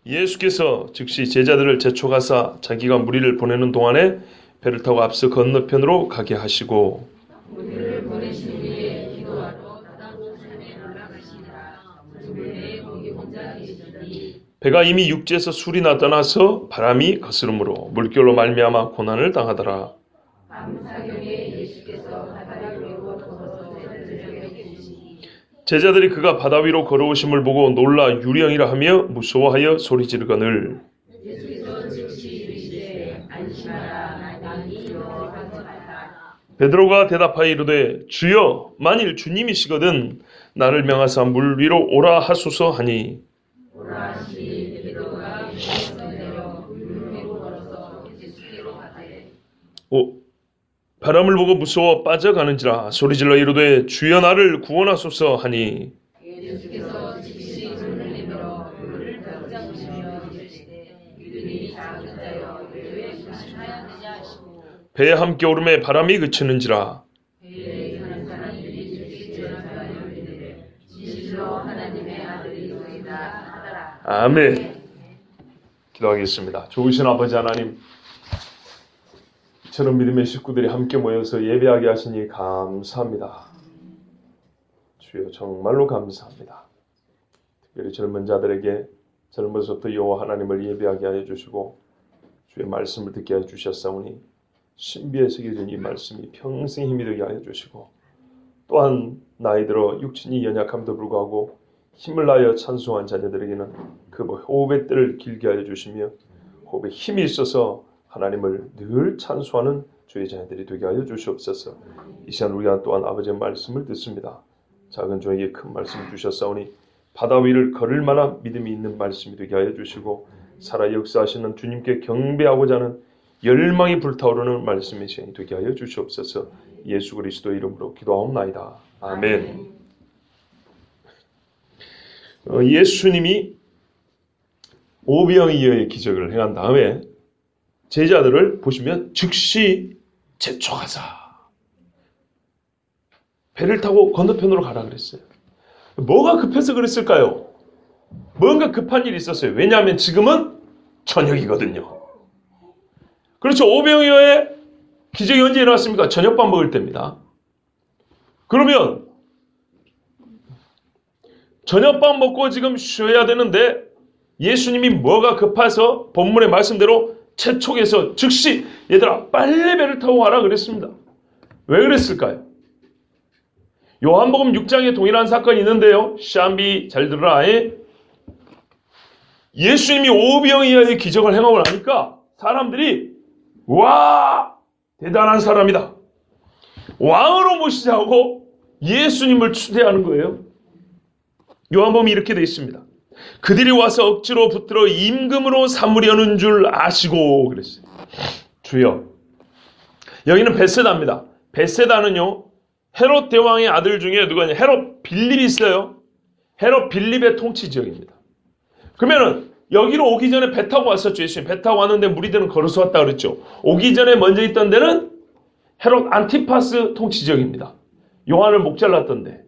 예수께서 즉시 제자들을 재촉하사 자기가 무리를 보내는 동안에 배를 타고 앞서 건너편으로 가게 하시고 무리를 보내신 후에 기도하러 바다우산에 올라가시니라. 그분의 거기 혼자 계시더니 배가 이미 육지에서 술이 나타나서 바람이 거스름으로 물결로 말미암아 고난을 당하더라. 밤사경에 예수께서 바다 위로 걸어서 제자들에게 계시니 제자들이 그가 바다 위로 걸어오심을 보고 놀라 유령이라 하며 무서워하여 소리 지르거늘 예수께서 즉시 이르시되 안심하라 나는 이여 하시니라. 베드로가 대답하여 이르되 주여 만일 주님이시거든 나를 명하사 물 위로 오라 하소서 하니 오라 하시니 베드로가 배에서 내려 물 위로 걸어서 예수께로 가되 바람을 보고 무서워 빠져가는지라 소리질러 이르되 주여 나를 구원하소서 하니 예수께서 즉시 손을 내밀어 물을 걷잡으시며 이르시되 믿음이 작은 자여 왜 조심하였느냐 하시고 배에 함께 오름에 바람이 그치는지라. 배에 사는 사람들이 즉시 대답하여 이르되 진실로 하나님의 아들이소이다 하더라. 아멘. 기도하겠습니다. 좋으신 아버지 하나님, 이처럼 믿음의 식구들이 함께 모여서 예배하게 하시니 감사합니다. 주여 정말로 감사합니다. 특별히 젊은 자들에게 젊어서부터 여호와 하나님을 예배하게 하여 주시고 주의 말씀을 듣게 하여 주셨사오니 신비에 새겨진 이 말씀이 평생 힘이 되게 하여 주시고 또한 나이 들어 육신이 연약함도 불구하고 힘을 다하여 찬송한 자녀들에게는 그 호흡의 때를 길게 하여 주시며 호흡에 힘이 있어서 하나님을 늘 찬송하는 주의 자녀들이 되게 하여 주시옵소서. 이 시간 우리가 또한 아버지의 말씀을 듣습니다. 작은 종에게 큰 말씀을 주셨사오니 바다 위를 걸을 만한 믿음이 있는 말씀이 되게 하여 주시고 살아 역사하시는 주님께 경배하고자 하는 열망이 불타오르는 말씀의 시간이 되게 하여 주시옵소서. 예수 그리스도의 이름으로 기도하옵나이다. 아멘. 예수님이 오병이어의 기적을 행한 다음에 제자들을 보시면 즉시 재촉하사 배를 타고 건너편으로 가라 그랬어요. 뭐가 급해서 그랬을까요? 뭔가 급한 일이 있었어요. 왜냐하면 지금은 저녁이거든요. 그렇죠. 오병이어의 기적이 언제 일어났습니까? 저녁밥 먹을 때입니다. 그러면 저녁밥 먹고 지금 쉬어야 되는데 예수님이 뭐가 급해서 본문의 말씀대로 재촉해서 즉시 얘들아 빨리 배를 타고 와라 그랬습니다. 왜 그랬을까요? 요한복음 6장에 동일한 사건이 있는데요. 샴비 잘 들으라. 예수님이 오병이어의 기적을 행하고 나니까 사람들이 와 대단한 사람이다. 왕으로 모시자고 예수님을 추대하는 거예요. 요한복음이 이렇게 되어 있습니다. 그들이 와서 억지로 붙들어 임금으로 삼으려는 줄 아시고 그랬어요. 주여. 여기는 베세다입니다. 베세다는요. 헤롯 대왕의 아들 중에 누가냐? 헤롯 빌립이 있어요. 헤롯 빌립의 통치 지역입니다. 그러면은 여기로 오기 전에 배 타고 왔었죠. 예수님 배 타고 왔는데 무리들은 걸어서 왔다 그랬죠. 오기 전에 먼저 있던 데는 헤롯 안티파스 통치 지역입니다. 요한을 목 잘랐던데.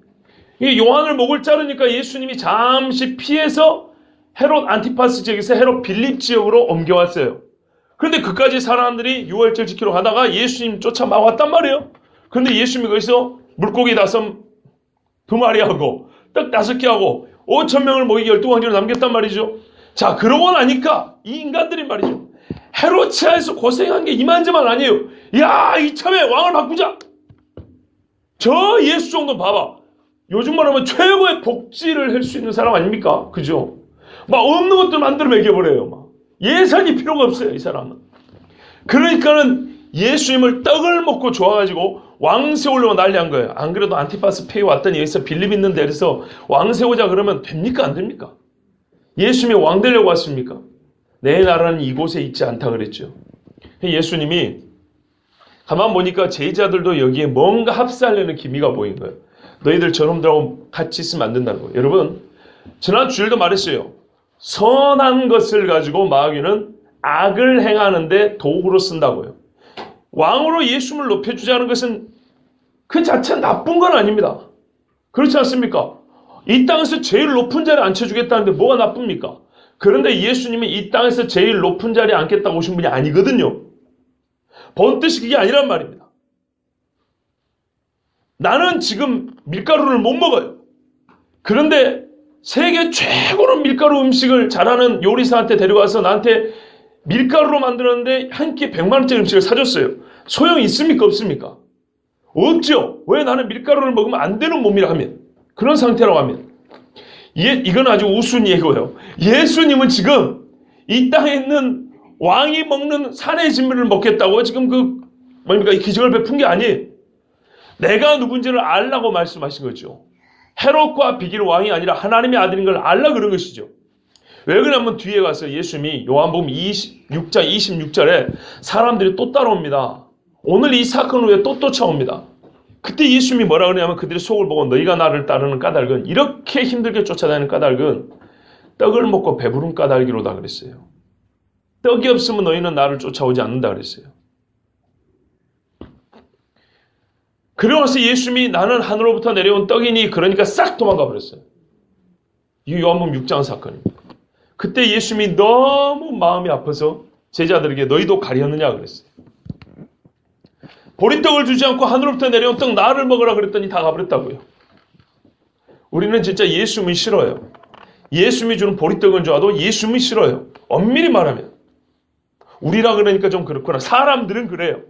이 요한을 목을 자르니까 예수님이 잠시 피해서 헤롯 안티파스 지역에서 헤롯 빌립 지역으로 옮겨왔어요. 그런데 그까지 사람들이 유월절 지키러 가다가 예수님 쫓아 막 왔단 말이에요. 그런데 예수님이 거기서 물고기 2마리하고 떡 5개 하고 5,000명을 먹이기 12광지로 남겼단 말이죠. 자, 그러고 나니까 이 인간들이 말이죠. 헤로치아에서 고생한 게 이만저만 아니에요. 야, 이참에 왕을 바꾸자. 저 예수 정도 봐봐. 요즘 말하면 최고의 복지를 할 수 있는 사람 아닙니까? 그죠? 막 없는 것도 만들어 먹여버려요. 막. 예산이 필요가 없어요, 이 사람은. 그러니까는 예수님을 떡을 먹고 좋아가지고 왕 세우려고 난리한 거예요. 안 그래도 안티파스 페이 왔더니 여기서 빌립 있는데 그래서 왕 세우자 그러면 됩니까? 안 됩니까? 예수님이 왕 되려고 왔습니까? 내 나라는 이곳에 있지 않다 그랬죠. 예수님이 가만 보니까 제자들도 여기에 뭔가 합세하려는 기미가 보인 거예요. 너희들 저놈들하고 같이 있으면 안 된다는 거예요. 여러분, 지난 주일도 말했어요. 선한 것을 가지고 마귀는 악을 행하는데 도구로 쓴다고요. 왕으로 예수님을 높여주자는 것은 그 자체는 나쁜 건 아닙니다. 그렇지 않습니까? 이 땅에서 제일 높은 자리에 앉혀주겠다는데 뭐가 나쁩니까? 그런데 예수님이 이 땅에서 제일 높은 자리에 앉겠다고 오신 분이 아니거든요. 본뜻이 그게 아니란 말입니다. 나는 지금 밀가루를 못 먹어요. 그런데 세계 최고로 밀가루 음식을 잘하는 요리사한테 데려가서 나한테 밀가루로 만들었는데 한 끼에 100만 원짜리 음식을 사줬어요. 소용이 있습니까? 없습니까? 없죠. 왜? 나는 밀가루를 먹으면 안 되는 몸이라 하면, 그런 상태라고 하면. 이건 아주 우스운 얘기고요. 예수님은 지금 이 땅에 있는 왕이 먹는 산의 진미를 먹겠다고 지금 이 기적을 베푼 게 아니에요. 내가 누군지를 알라고 말씀하신 거죠. 헤롯과 비길 왕이 아니라 하나님의 아들인 걸 알라 그런 것이죠. 왜 그러냐면 뒤에 가서 예수님이 요한복음 26장 26절에 사람들이 또 따라옵니다. 오늘 이 사건 후에 또 쫓아옵니다. 그때 예수님이 뭐라 그러냐면 그들의 속을 보고 너희가 나를 따르는 까닭은, 이렇게 힘들게 쫓아다니는 까닭은 떡을 먹고 배부른 까닭이로다 그랬어요. 떡이 없으면 너희는 나를 쫓아오지 않는다 그랬어요. 그러고 나서 예수님이 나는 하늘로부터 내려온 떡이니, 그러니까 싹 도망가 버렸어요. 이 요한복음 6장 사건입니다. 그때 예수님이 너무 마음이 아파서 제자들에게 너희도 가리었느냐 그랬어요. 보리떡을 주지 않고 하늘로부터 내려온 떡 나를 먹으라 그랬더니 다 가버렸다고요. 우리는 진짜 예수님이 싫어요. 예수님이 주는 보리떡은 좋아도 예수님이 싫어요. 엄밀히 말하면. 우리라 그러니까 좀 그렇구나. 사람들은 그래요.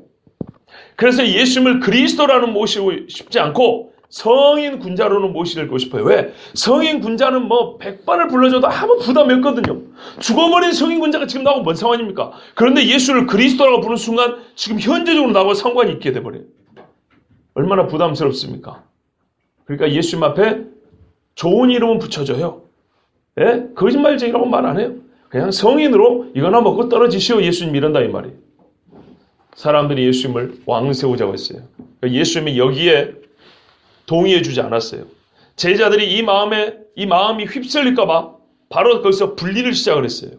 그래서 예수님을 그리스도라는 모시고 싶지 않고 성인 군자로는 모시고 싶어요. 왜? 성인 군자는 100번을 불러줘도 아무 부담이 없거든요. 죽어버린 성인 군자가 지금 나하고 뭔 상관입니까? 그런데 예수를 그리스도라고 부르는 순간 지금 현재적으로 나하고 상관이 있게 돼버려요. 얼마나 부담스럽습니까? 그러니까 예수님 앞에 좋은 이름은 붙여줘요. 예? 거짓말쟁이라고 말 안 해요. 그냥 성인으로 이거나 먹고 떨어지시오 예수님 이런다 이 말이에요. 사람들이 예수님을 왕 세우자고 했어요. 예수님이 여기에 동의해주지 않았어요. 제자들이 이 마음이 휩쓸릴까봐 바로 거기서 분리를 시작을 했어요.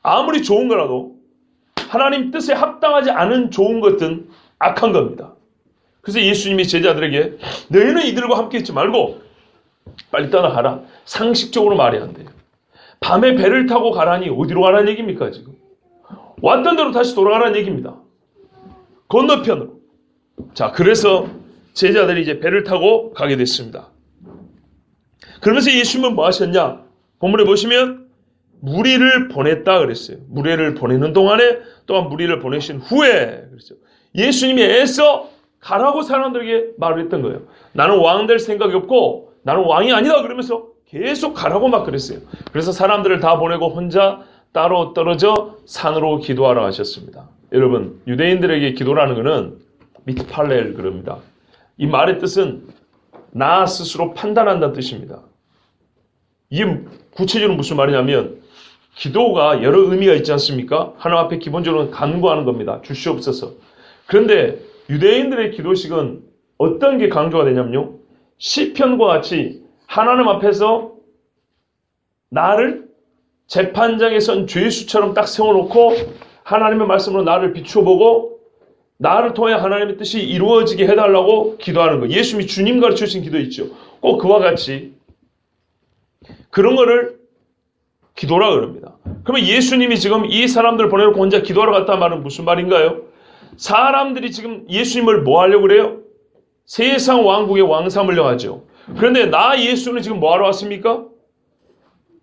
아무리 좋은 거라도 하나님 뜻에 합당하지 않은 좋은 것은 악한 겁니다. 그래서 예수님이 제자들에게 너희는 이들과 함께 있지 말고 빨리 떠나가라. 상식적으로 말이 안 돼요. 밤에 배를 타고 가라니 어디로 가라는 얘기입니까 지금? 왔던 대로 다시 돌아가라는 얘기입니다. 건너편으로. 자, 그래서 제자들이 이제 배를 타고 가게 됐습니다. 그러면서 예수님은 뭐 하셨냐? 본문에 보시면 무리를 보냈다 그랬어요. 무리를 보내는 동안에 또한 무리를 보내신 후에 그랬죠. 예수님이 애써 가라고 사람들에게 말을 했던 거예요. 나는 왕 될 생각이 없고 나는 왕이 아니다 그러면서 계속 가라고 막 그랬어요. 그래서 사람들을 다 보내고 혼자 따로 떨어져 산으로 기도하러 가셨습니다. 여러분, 유대인들에게 기도라는 것은 미트팔렐 그럽니다. 이 말의 뜻은 나 스스로 판단한다는 뜻입니다. 이게 구체적으로 무슨 말이냐면 기도가 여러 의미가 있지 않습니까? 하나님 앞에 기본적으로 간구하는 겁니다. 주시옵소서. 그런데 유대인들의 기도식은 어떤 게 강조가 되냐면요. 시편과 같이 하나님 앞에서 나를 재판장에 선 죄수처럼 딱 세워놓고 하나님의 말씀으로 나를 비추어보고 나를 통해 하나님의 뜻이 이루어지게 해달라고 기도하는 거. 예수님이 주님 가르쳐주신 기도 있죠. 꼭 그와 같이 그런 거를 기도라 그럽니다. 그러면 예수님이 지금 이 사람들을 보내놓고 혼자 기도하러 갔다는 말은 무슨 말인가요? 사람들이 지금 예수님을 뭐 하려고 그래요? 세상 왕국의 왕 삼으려 하죠. 그런데 나 예수는 지금 뭐 하러 왔습니까?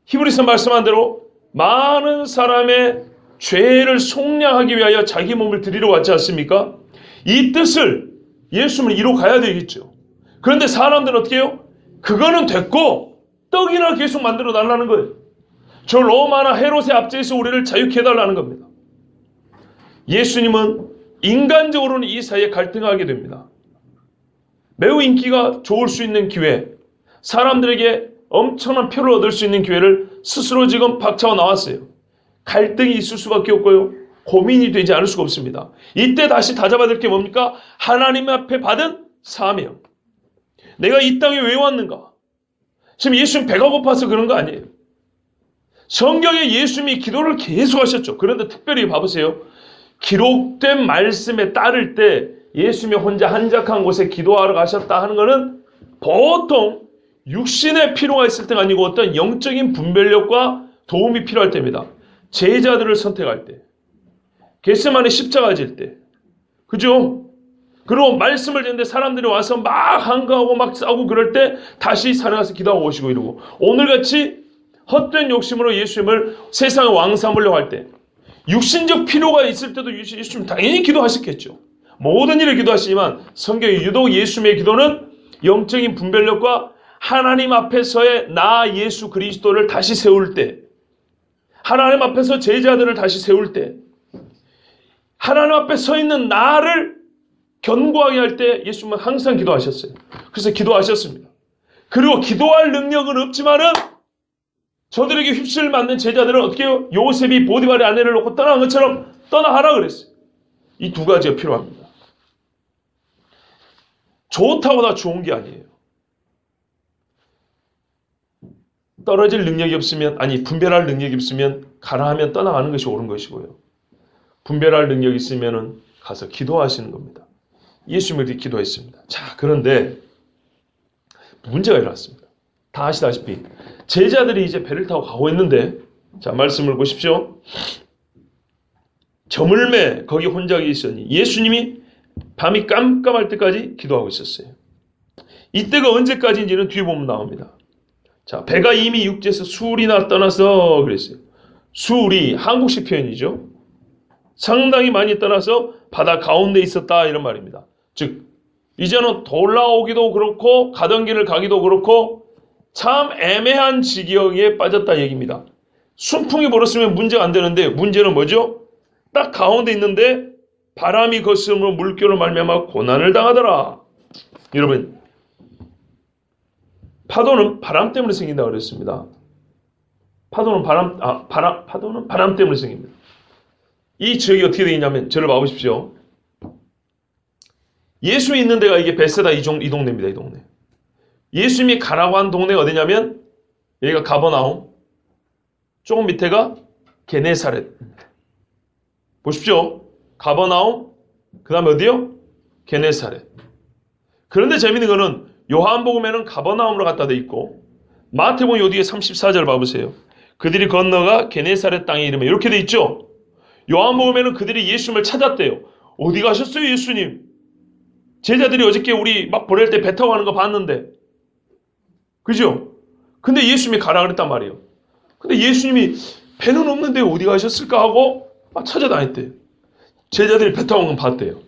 히브리서 말씀한 대로 많은 사람의 죄를 속량하기 위하여 자기 몸을 드리러 왔지 않습니까? 이 뜻을 예수님을 이루어 가야 되겠죠. 그런데 사람들은 어떻게 해요? 그거는 됐고 떡이나 계속 만들어 달라는 거예요. 저 로마나 헤롯의 압제에서 우리를 자유케 해달라는 겁니다. 예수님은 인간적으로는 이 사이에 갈등하게 됩니다. 매우 인기가 좋을 수 있는 기회, 사람들에게 엄청난 표를 얻을 수 있는 기회를 스스로 지금 박차고 나왔어요. 갈등이 있을 수밖에 없고요. 고민이 되지 않을 수가 없습니다. 이때 다시 다잡아야 될 게 뭡니까? 하나님 앞에 받은 사명. 내가 이 땅에 왜 왔는가? 지금 예수님 배가 고파서 그런 거 아니에요. 성경에 예수님이 기도를 계속 하셨죠. 그런데 특별히 봐보세요. 기록된 말씀에 따를 때 예수님이 혼자 한적한 곳에 기도하러 가셨다 하는 것은 보통 육신의 필요가 있을 때가 아니고 어떤 영적인 분별력과 도움이 필요할 때입니다. 제자들을 선택할 때, 겟세마네 십자가 질 때, 그죠? 그리고 말씀을 듣는데 사람들이 와서 막 한가하고 막 싸우고 그럴 때 다시 산에 가서 기도하고 오시고 이러고, 오늘같이 헛된 욕심으로 예수님을 세상에 왕 삼으려고 할 때, 육신적 필요가 있을 때도 예수님 당연히 기도하셨겠죠. 모든 일을 기도하시지만 성경에 유독 예수님의 기도는 영적인 분별력과 하나님 앞에서의 나 예수 그리스도를 다시 세울 때, 하나님 앞에서 제자들을 다시 세울 때, 하나님 앞에 서 있는 나를 견고하게 할 때 예수님은 항상 기도하셨어요. 그래서 기도하셨습니다. 그리고 기도할 능력은 없지만은 저들에게 휩쓸 맞는 제자들은 어떻게 해요? 요셉이 보디발의 아내를 놓고 떠난 것처럼 떠나가라 그랬어요. 이 두 가지가 필요합니다. 좋다고 다 좋은 게 아니에요. 떨어질 능력이 없으면, 분별할 능력이 없으면 가라 하면 떠나가는 것이 옳은 것이고요. 분별할 능력이 있으면 가서 기도하시는 겁니다. 예수님을 위해 기도했습니다. 자, 그런데 문제가 일어났습니다. 다 아시다시피 제자들이 이제 배를 타고 가고 있는데, 자, 말씀을 보십시오. 저물매 거기 혼자 계시더니 예수님이 밤이 깜깜할 때까지 기도하고 있었어요. 이때가 언제까지인지는 뒤에 보면 나옵니다. 자, 배가 이미 육지에서 수울이나 떠나서 그랬어요. 수울이 한국식 표현이죠. 상당히 많이 떠나서 바다 가운데 있었다 이런 말입니다. 즉 이제는 돌아오기도 그렇고 가던 길을 가기도 그렇고 참 애매한 지경에 빠졌다 얘기입니다. 순풍이 불었으면 문제가 안 되는데 문제는 뭐죠? 딱 가운데 있는데 바람이 거스름으로 물결로 말미암아 고난을 당하더라. 여러분, 파도는 바람 때문에 생긴다고 그랬습니다. 파도는 바람 때문에 생깁니다. 이 지역이 어떻게 되어 있냐면, 저를 봐보십시오. 예수님이 있는 데가 이게 벳세다 이 동네입니다. 이 동네. 예수님이 가라고 한 동네가 어디냐면, 여기가 가버나움, 조금 밑에가 게네사렛. 보십시오. 가버나움, 그 다음에 어디요? 게네사렛. 그런데 재밌는 거는 요한복음에는 가버나움으로 갖다 돼 있고, 마태복음 요 뒤에 34절 봐보세요. 그들이 건너가 게네사렛 땅에 이르며 이렇게 돼 있죠. 요한복음에는 그들이 예수님을 찾았대요. 어디 가셨어요, 예수님? 제자들이 어저께 우리 막 보낼 때 배 타고 가는 거 봤는데. 그죠? 근데 예수님이 가라 그랬단 말이에요. 근데 예수님이 배는 없는데 어디 가셨을까 하고 막 찾아다녔대요. 제자들이 배 타고 온 건 봤대요.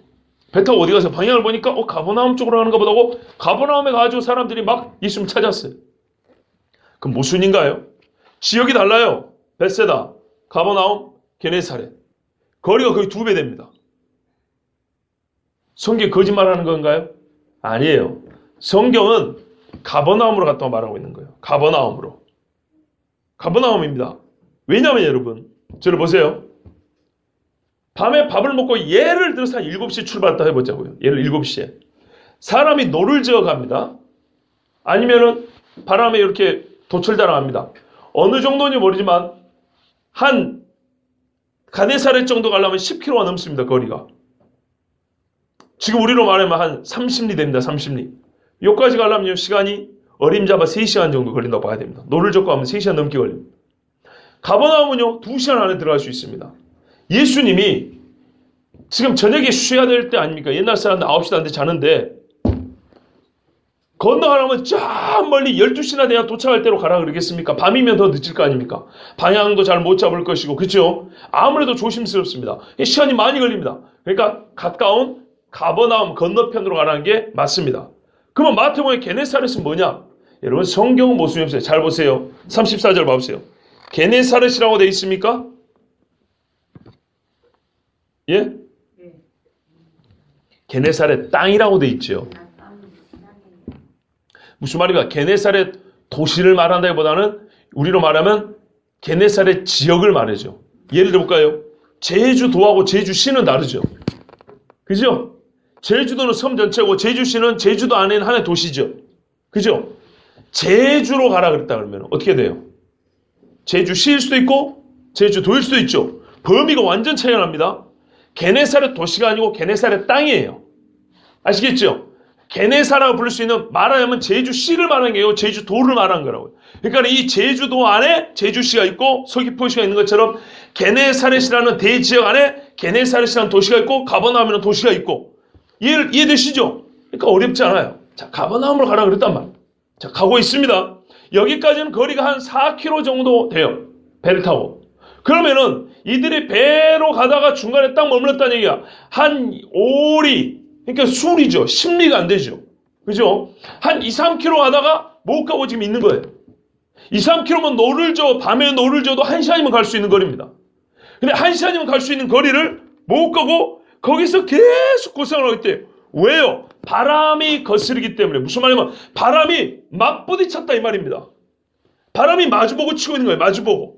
배 타고 어디 가서 방향을 보니까 가버나움 쪽으로 가는가 보다 하고 가버나움에 가지고 사람들이 막 예수님을 찾았어요. 그럼 무슨 일인가요? 지역이 달라요. 벳세다, 가버나움, 게네사렛. 거리가 거의 2배 됩니다. 성경이 거짓말하는 건가요? 아니에요. 성경은 가버나움으로 갔다고 말하고 있는 거예요. 가버나움으로. 가버나움입니다. 왜냐하면 여러분, 저를 보세요. 밤에 밥을 먹고 예를 들어서 한 7시에 출발했다 해보자고요. 예를 7시에. 사람이 노를 지어 갑니다. 아니면은 바람에 이렇게 도철달아갑니다. 어느 정도인지 모르지만 한 가네사렛 정도 가려면 10km가 넘습니다. 거리가. 지금 우리로 말하면 한 30리 됩니다. 30리. 여기까지 가려면 시간이 어림잡아 3시간 정도 걸린다고 봐야 됩니다. 노를 젓고 하면 3시간 넘게 걸립니다. 가버나움은요 2시간 안에 들어갈 수 있습니다. 예수님이 지금 저녁에 쉬어야 될 때 아닙니까? 옛날 사람들 9시도 안 돼 자는데 건너가려면 저 멀리 12시나 돼야 도착할 때로 가라 그러겠습니까? 밤이면 더 늦을 거 아닙니까? 방향도 잘 못 잡을 것이고, 그렇죠? 아무래도 조심스럽습니다. 시간이 많이 걸립니다. 그러니까 가까운 가버나움 건너편으로 가라는 게 맞습니다. 그러면 마태복음의 게네사렛은 뭐냐? 여러분 성경은 모순이 없어요. 잘 보세요. 34절 봐보세요. 게네사렛이라고 되어 있습니까? 예? 게네사렛 땅이라고 되어 있죠. 무슨 말입니까? 게네사렛 도시를 말한다기보다는 우리로 말하면 게네사렛 지역을 말하죠. 예를 들어볼까요? 제주도하고 제주시는 다르죠. 그죠? 제주도는 섬 전체고 제주시는 제주도 안에 있는 하나의 도시죠. 그죠? 제주로 가라 그랬다 그러면 어떻게 돼요? 제주시일 수도 있고 제주도일 수도 있죠. 범위가 완전 차이가 납니다. 게네사렛 도시가 아니고 게네사렛 땅이에요. 아시겠죠? 게네사라고 부를 수 있는, 말하자면 제주시를 말하는 게요, 제주도를 말하는 거라고요. 그러니까 이 제주도 안에 제주시가 있고 서귀포시가 있는 것처럼 게네사렛이라는 대지역 안에 게네사렛이라는 도시가 있고 가버나움이라는 도시가 있고, 이해되시죠? 그러니까 어렵지 않아요. 자, 가버나움으로 가라 그랬단 말이에요. 자, 가고 있습니다. 여기까지는 거리가 한 4km 정도 돼요. 배를 타고. 그러면은 이들이 배로 가다가 중간에 딱 머물렀다는 얘기야. 한 5리, 그러니까 술이죠. 10리가 안 되죠. 그죠? 한 2, 3km 가다가 못 가고 지금 있는 거예요. 2, 3km면 노를 져, 밤에 노를 져도 1시간이면 갈 수 있는 거리입니다. 근데 1시간이면 갈 수 있는 거리를 못 가고 거기서 계속 고생을 하고 있대요. 왜요? 바람이 거스르기 때문에. 무슨 말이냐면 바람이 막 부딪혔다 이 말입니다. 바람이 마주보고 치고 있는 거예요. 마주보고.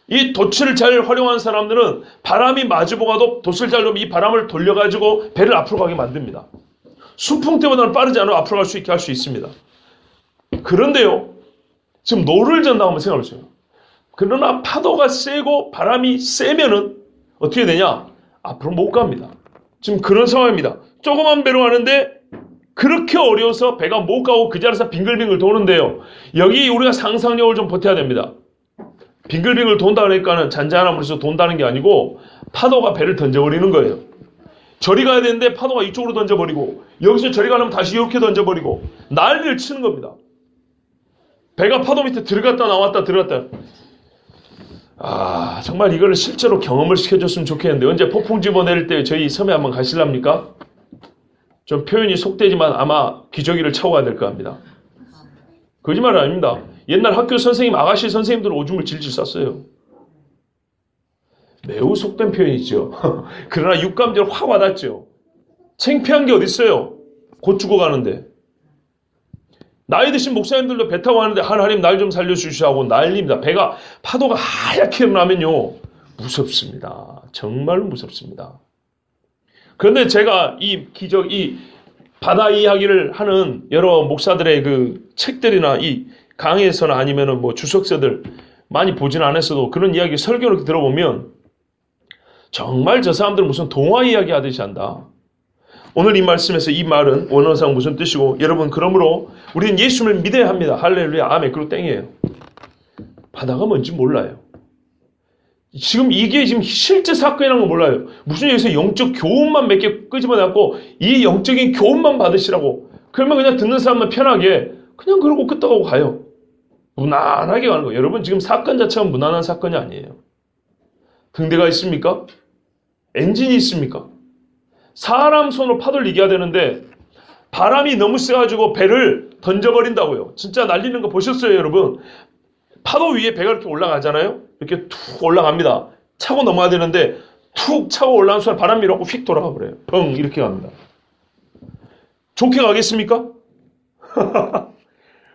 이 돛을 잘 활용하는 사람들은 바람이 마주보고 가도 돛을 잘 놓으면 이 바람을 돌려가지고 배를 앞으로 가게 만듭니다. 순풍 때보다는 빠르지 않아도 앞으로 갈 수 있게 할 수 있습니다. 그런데요, 지금 노를 전다고 한번 생각해보세요. 그러나 파도가 세고 바람이 세면은 어떻게 되냐? 앞으로 못 갑니다. 지금 그런 상황입니다. 조그만 배로 가는데 그렇게 어려워서 배가 못 가고 그 자리에서 빙글빙글 도는데요. 여기 우리가 상상력을 좀 보태야 됩니다. 빙글빙글 돈다 그러니까는 잔잔한 물에서 돈다는 게 아니고 파도가 배를 던져버리는 거예요. 저리 가야 되는데 파도가 이쪽으로 던져버리고 여기서 저리 가려면 다시 이렇게 던져버리고 난리를 치는 겁니다. 배가 파도 밑에 들어갔다 나왔다 들어갔다. 아, 정말 이걸 실제로 경험을 시켜줬으면 좋겠는데 언제 폭풍 집어내릴 때 저희 섬에 한번 가실랍니까? 좀 표현이 속되지만 아마 기저귀를 차고 가야 될 것 같습니다. 거짓말 아닙니다. 옛날 학교 선생님, 아가씨 선생님들은 오줌을 질질 쌌어요. 매우 속된 표현이죠. 그러나 육감적으로 확 와닿죠. 창피한 게 어딨어요. 곧 죽어가는데. 나이 드신 목사님들도 배 타고 가는데 하나님 날 좀 살려주시라고 난립니다. 배가 파도가 하얗게 일어나면요. 무섭습니다. 정말 무섭습니다. 그런데 제가 이 바다 이야기를 하는 여러 목사들의 그 책들이나 이 강의에서나 아니면은 뭐 주석서들 많이 보진 않았어도 그런 이야기 설교를 들어보면 정말 저 사람들은 무슨 동화 이야기 하듯이 한다. 오늘 이 말씀에서 이 말은 원어상 무슨 뜻이고 여러분 그러므로 우리는 예수님을 믿어야 합니다. 할렐루야 아멘. 그리고 땡이에요. 바다가 뭔지 몰라요. 지금 이게 지금 실제 사건이라는 거 몰라요. 무슨 여기서 영적 교훈만 몇 개 끄집어내고 이 영적인 교훈만 받으시라고. 그러면 그냥 듣는 사람만 편하게 그냥 그러고 끄떡하고 가요. 무난하게 가는 거예요. 여러분 지금 사건 자체가 무난한 사건이 아니에요. 등대가 있습니까? 엔진이 있습니까? 사람 손으로 파도를 이겨야 되는데 바람이 너무 세가지고 배를 던져버린다고요. 진짜 날리는 거 보셨어요 여러분? 파도 위에 배가 이렇게 올라가잖아요. 이렇게 툭 올라갑니다. 차고 넘어가야 되는데 툭 차고 올라간 순간 바람 밀어갖고 휙 돌아가 버려요. 뻥 이렇게 갑니다. 좋게 가겠습니까?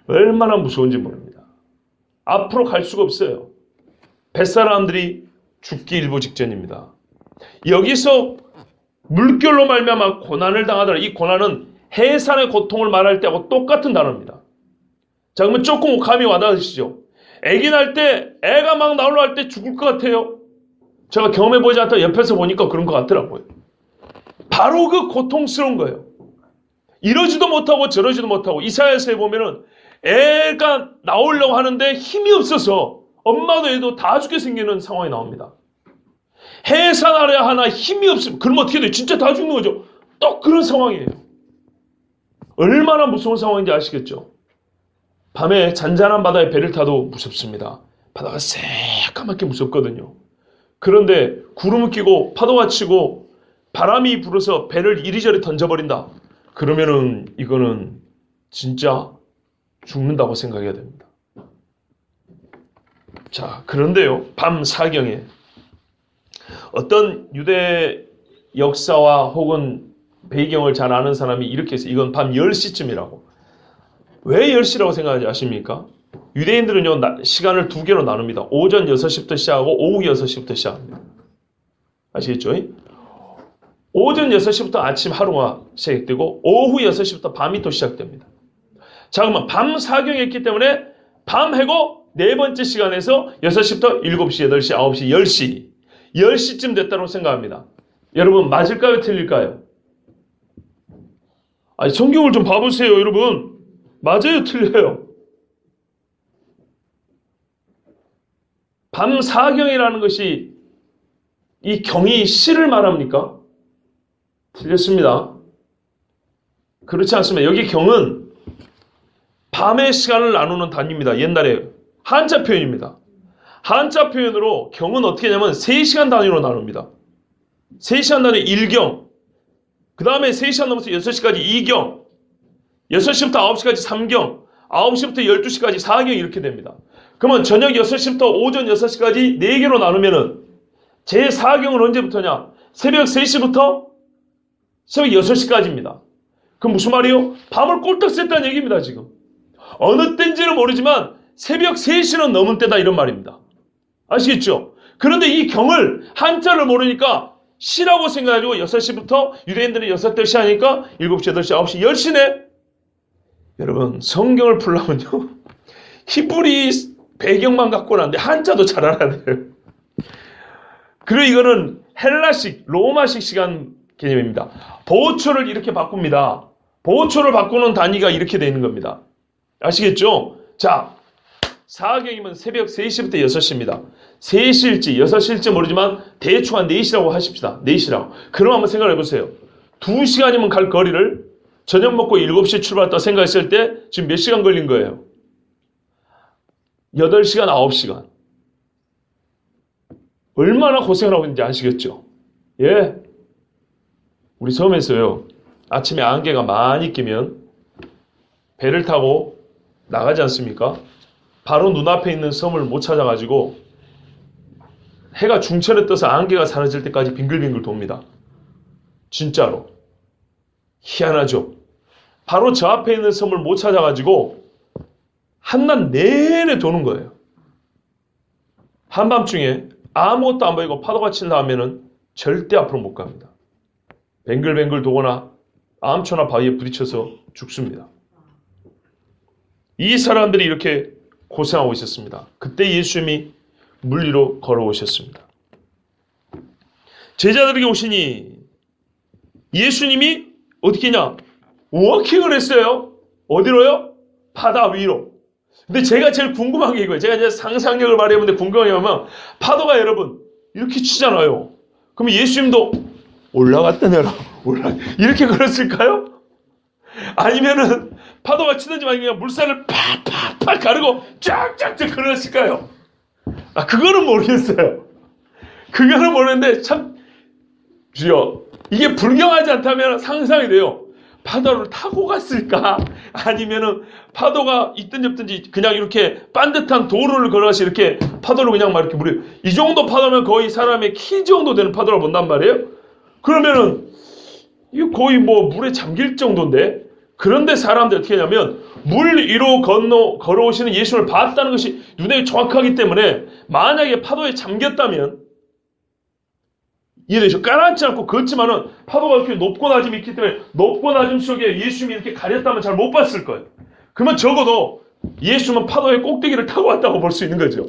얼마나 무서운지 모릅니다. 앞으로 갈 수가 없어요. 뱃사람들이 죽기 일보 직전입니다. 여기서 물결로 말미암아 고난을 당하더라. 이 고난은 해산의 고통을 말할 때하고 똑같은 단어입니다. 자, 그러면 조금 감이 와닿으시죠? 애기 날 때 애가 막 나오려 할 때 죽을 것 같아요. 제가 경험해보지 않다 옆에서 보니까 그런 것 같더라고요. 바로 그 고통스러운 거예요. 이러지도 못하고 저러지도 못하고 이사야서에 보면은 애가 나오려고 하는데 힘이 없어서 엄마도 애도 다 죽게 생기는 상황이 나옵니다. 해산하려 하나 힘이 없으면 그러면 어떻게 돼요? 진짜 다 죽는 거죠. 또 그런 상황이에요. 얼마나 무서운 상황인지 아시겠죠? 밤에 잔잔한 바다에 배를 타도 무섭습니다. 바다가 새까맣게 무섭거든요. 그런데 구름을 끼고 파도가 치고 바람이 불어서 배를 이리저리 던져버린다. 그러면은 이거는 진짜 죽는다고 생각해야 됩니다. 자, 그런데요. 밤 사경에 어떤 유대 역사와 혹은 배경을 잘 아는 사람이 이렇게 해서 이건 밤 10시쯤이라고. 왜 10시라고 생각하지 아십니까? 유대인들은요, 시간을 두 개로 나눕니다. 오전 6시부터 시작하고 오후 6시부터 시작합니다. 아시겠죠? 오전 6시부터 아침 하루가 시작되고 오후 6시부터 밤이 또 시작됩니다. 자, 그러면 밤 사경이 있기 때문에 밤 해고 네 번째 시간에서 6시부터 7시, 8시, 9시, 10시 10시쯤 됐다고 생각합니다. 여러분 맞을까요? 틀릴까요? 아니, 성경을 좀 봐보세요, 여러분. 맞아요, 틀려요? 밤사경이라는 것이 이 경이 시를 말합니까? 틀렸습니다. 그렇지 않습니다. 여기 경은 밤의 시간을 나누는 단위입니다. 옛날에 한자 표현입니다. 한자 표현으로 경은 어떻게 하냐면 3시간 단위로 나눕니다. 3시간 단위 1경, 그 다음에 3시간 넘어서 6시까지 2경, 6시부터 9시까지 3경, 9시부터 12시까지 4경 이렇게 됩니다. 그러면 저녁 6시부터 오전 6시까지 4개로 나누면은 제4경은 언제부터냐? 새벽 3시부터 새벽 6시까지입니다. 그럼 무슨 말이에요? 밤을 꼴딱 샜다는 얘기입니다, 지금. 어느 때인지는 모르지만 새벽 3시는 넘은 때다 이런 말입니다. 아시겠죠? 그런데 이 경을 한자를 모르니까 시라고 생각해가지고 6시부터 유대인들은 6시 하니까 7시, 8시, 9시, 10시네? 여러분, 성경을 풀려면요. 히브리 배경만 갖고는 안 돼. 한자도 잘 알아야 돼요. 그리고 이거는 헬라식, 로마식 시간 개념입니다. 보초를 이렇게 바꿉니다. 보초를 바꾸는 단위가 이렇게 되는 겁니다. 아시겠죠? 자, 4경이면 새벽 3시부터 6시입니다. 3시일지 6시일지 모르지만 대충 한 4시라고 하십시다. 4시라고. 그럼 한번 생각해 보세요. 2시간이면 갈 거리를 저녁 먹고 7시에 출발했다 생각했을 때 지금 몇 시간 걸린 거예요? 8시간, 9시간. 얼마나 고생을 하고 있는지 아시겠죠? 예. 우리 섬에서요. 아침에 안개가 많이 끼면 배를 타고 나가지 않습니까? 바로 눈앞에 있는 섬을 못 찾아가지고 해가 중천에 떠서 안개가 사라질 때까지 빙글빙글 돕니다. 진짜로. 희한하죠? 바로 저 앞에 있는 섬을 못 찾아가지고 한낮 내내 도는 거예요. 한밤중에 아무것도 안 보이고 파도가 친다 하면은 절대 앞으로 못 갑니다. 뱅글뱅글 도거나 암초나 바위에 부딪혀서 죽습니다. 이 사람들이 이렇게 고생하고 있었습니다. 그때 예수님이 물 위로 걸어오셨습니다. 제자들에게 오시니 예수님이 어떻게 했냐? 워킹을 했어요. 어디로요? 바다 위로. 근데 제가 제일 궁금한 게 이거예요. 제가 이제 상상력을 발휘해보는데 궁금한 게 뭐냐면 파도가 여러분 이렇게 치잖아요. 그럼 예수님도 올라갔다 내려 이렇게 걸었을까요? 아니면은 파도가 치든지 말든지 그냥 물살을 팍팍팍 가르고 쫙쫙쫙 걸었을까요? 아, 그거는 모르겠어요. 그거는 모르는데 참 주여, 이게 불경하지 않다면 상상이 돼요. 파도를 타고 갔을까? 아니면은 파도가 있든지 없든지 그냥 이렇게 반듯한 도로를 걸어서 이렇게 파도를 그냥 막 이렇게 물에, 이 정도 파도면 거의 사람의 키 정도 되는 파도를 본단 말이에요? 그러면은 이거 거의 뭐 물에 잠길 정도인데, 그런데 사람들이 어떻게 하냐면 물 위로 걸어오시는 예수님을 봤다는 것이 눈에 정확하기 때문에 만약에 파도에 잠겼다면, 이해되죠? 깔아앉지 않고 걷지만은 파도가 이렇게 높고 낮음이 있기 때문에 높고 낮음 속에 예수님이 이렇게 가렸다면 잘 못 봤을 거예요. 그러면 적어도 예수님은 파도의 꼭대기를 타고 왔다고 볼 수 있는 거죠.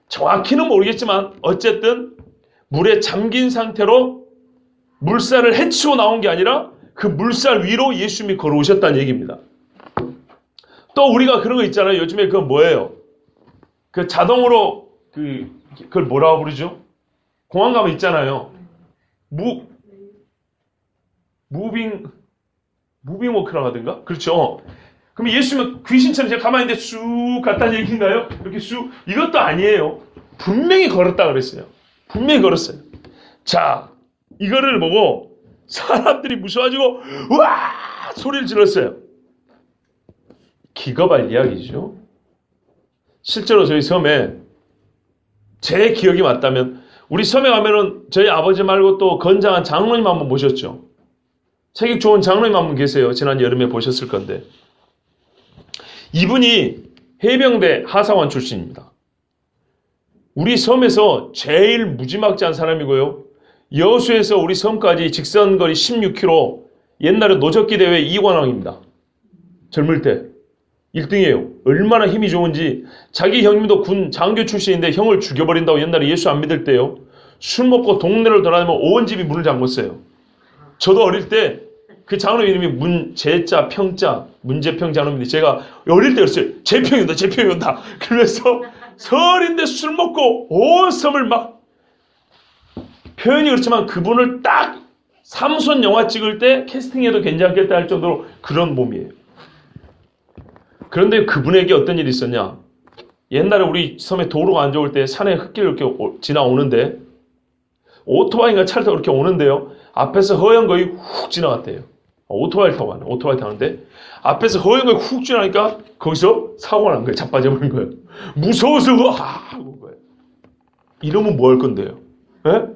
정확히는 모르겠지만 어쨌든 물에 잠긴 상태로 물살을 헤치고 나온 게 아니라 그 물살 위로 예수님이 걸어오셨다는 얘기입니다. 또 우리가 그런 거 있잖아요. 요즘에 그거 뭐예요? 그 자동으로 그걸 뭐라고 부르죠? 공항 가면 있잖아요. 무빙 워크라고 하던가? 그렇죠. 그럼 예수님은 귀신처럼 제가 가만히 있는데 쑥 갔다는 얘기인가요? 이렇게 쑥? 이것도 아니에요. 분명히 걸었다 그랬어요. 분명히 걸었어요. 자, 이거를 보고 사람들이 무서워가지고 우와 소리를 질렀어요. 기겁할 이야기죠. 실제로 저희 섬에 제 기억이 맞다면 우리 섬에 가면은 저희 아버지 말고 또 건장한 장로님 한번 모셨죠. 체격 좋은 장로님 한분 계세요. 지난 여름에 보셨을 건데 이분이 해병대 하사관 출신입니다. 우리 섬에서 제일 무지막지한 사람이고요. 여수에서 우리 섬까지 직선거리 16km, 옛날에 노적기 대회 2관왕입니다. 젊을 때 1등이에요. 얼마나 힘이 좋은지. 자기 형님도 군 장교 출신인데 형을 죽여버린다고 옛날에 예수 안 믿을 때요. 술 먹고 동네를 돌아다니면 온 집이 문을 잠궜어요. 저도 어릴 때 그 장로님 이름이 문제자 평자 문제평 장로님인데 제가 어릴 때 그랬어요. 제평이 온다. 그래서 설인데 술 먹고 온 섬을 막 표현이 그렇지만 그분을 딱 삼손 영화 찍을 때 캐스팅해도 괜찮겠다 할 정도로 그런 몸이에요. 그런데 그분에게 어떤 일이 있었냐? 옛날에 우리 섬에 도로가 안 좋을 때 산에 흙길 이렇게 지나오는데 오토바이가 차를 타고 이렇게 오는데요. 앞에서 허연 거의 훅 지나갔대요. 오토바이를 타고 가네. 오토바이 타는데 앞에서 허연 거의 훅 지나니까 거기서 사고가 난 거예요. 자빠져버린 거예요. 무서워서 하고 거예요. 이러면 뭐 할 건데요? 예?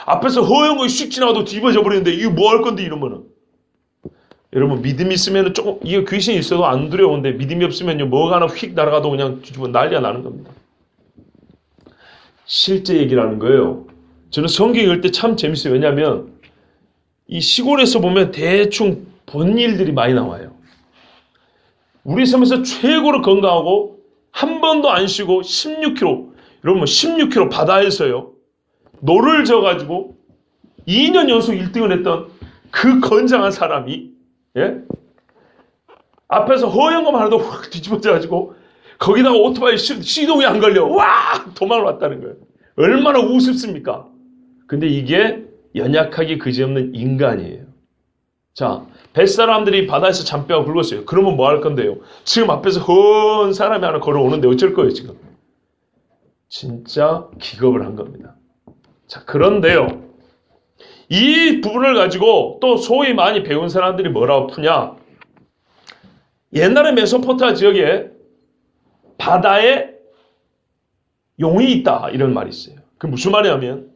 앞에서 허연 거의 슉 지나가도 뒤집어져 버리는데 이거 뭐 할 건데 이러면은. 여러분 믿음이 있으면 조금 이거 귀신이 있어도 안 두려운데 믿음이 없으면요 뭐가 하나 휙 날아가도 그냥 뒤집어 난리가 나는 겁니다. 실제 얘기라는 거예요. 저는 성경 읽을 때 참 재밌어요. 왜냐하면 이 시골에서 보면 대충 본 일들이 많이 나와요. 우리 섬에서 최고로 건강하고 한 번도 안 쉬고 16km 여러분 16km 바다에서요 노를 져가지고 2년 연속 1등을 했던 그 건장한 사람이 예? 앞에서 허연 것만 하나도 확 뒤집어져가지고 거기다가 오토바이 시동이 안 걸려 와 도망을 왔다는 거예요. 얼마나 우습습니까? 근데 이게 연약하기 그지없는 인간이에요. 자, 뱃사람들이 바다에서 잔뼈가 굵었어요. 그러면 뭐 할 건데요? 지금 앞에서 헌 사람이 하나 걸어오는데 어쩔 거예요 지금? 진짜 기겁을 한 겁니다. 자, 그런데요. 이 부분을 가지고 또 소위 많이 배운 사람들이 뭐라고 푸냐? 옛날에 메소포타미아 지역에 바다에 용이 있다 이런 말이 있어요. 그 무슨 말이냐면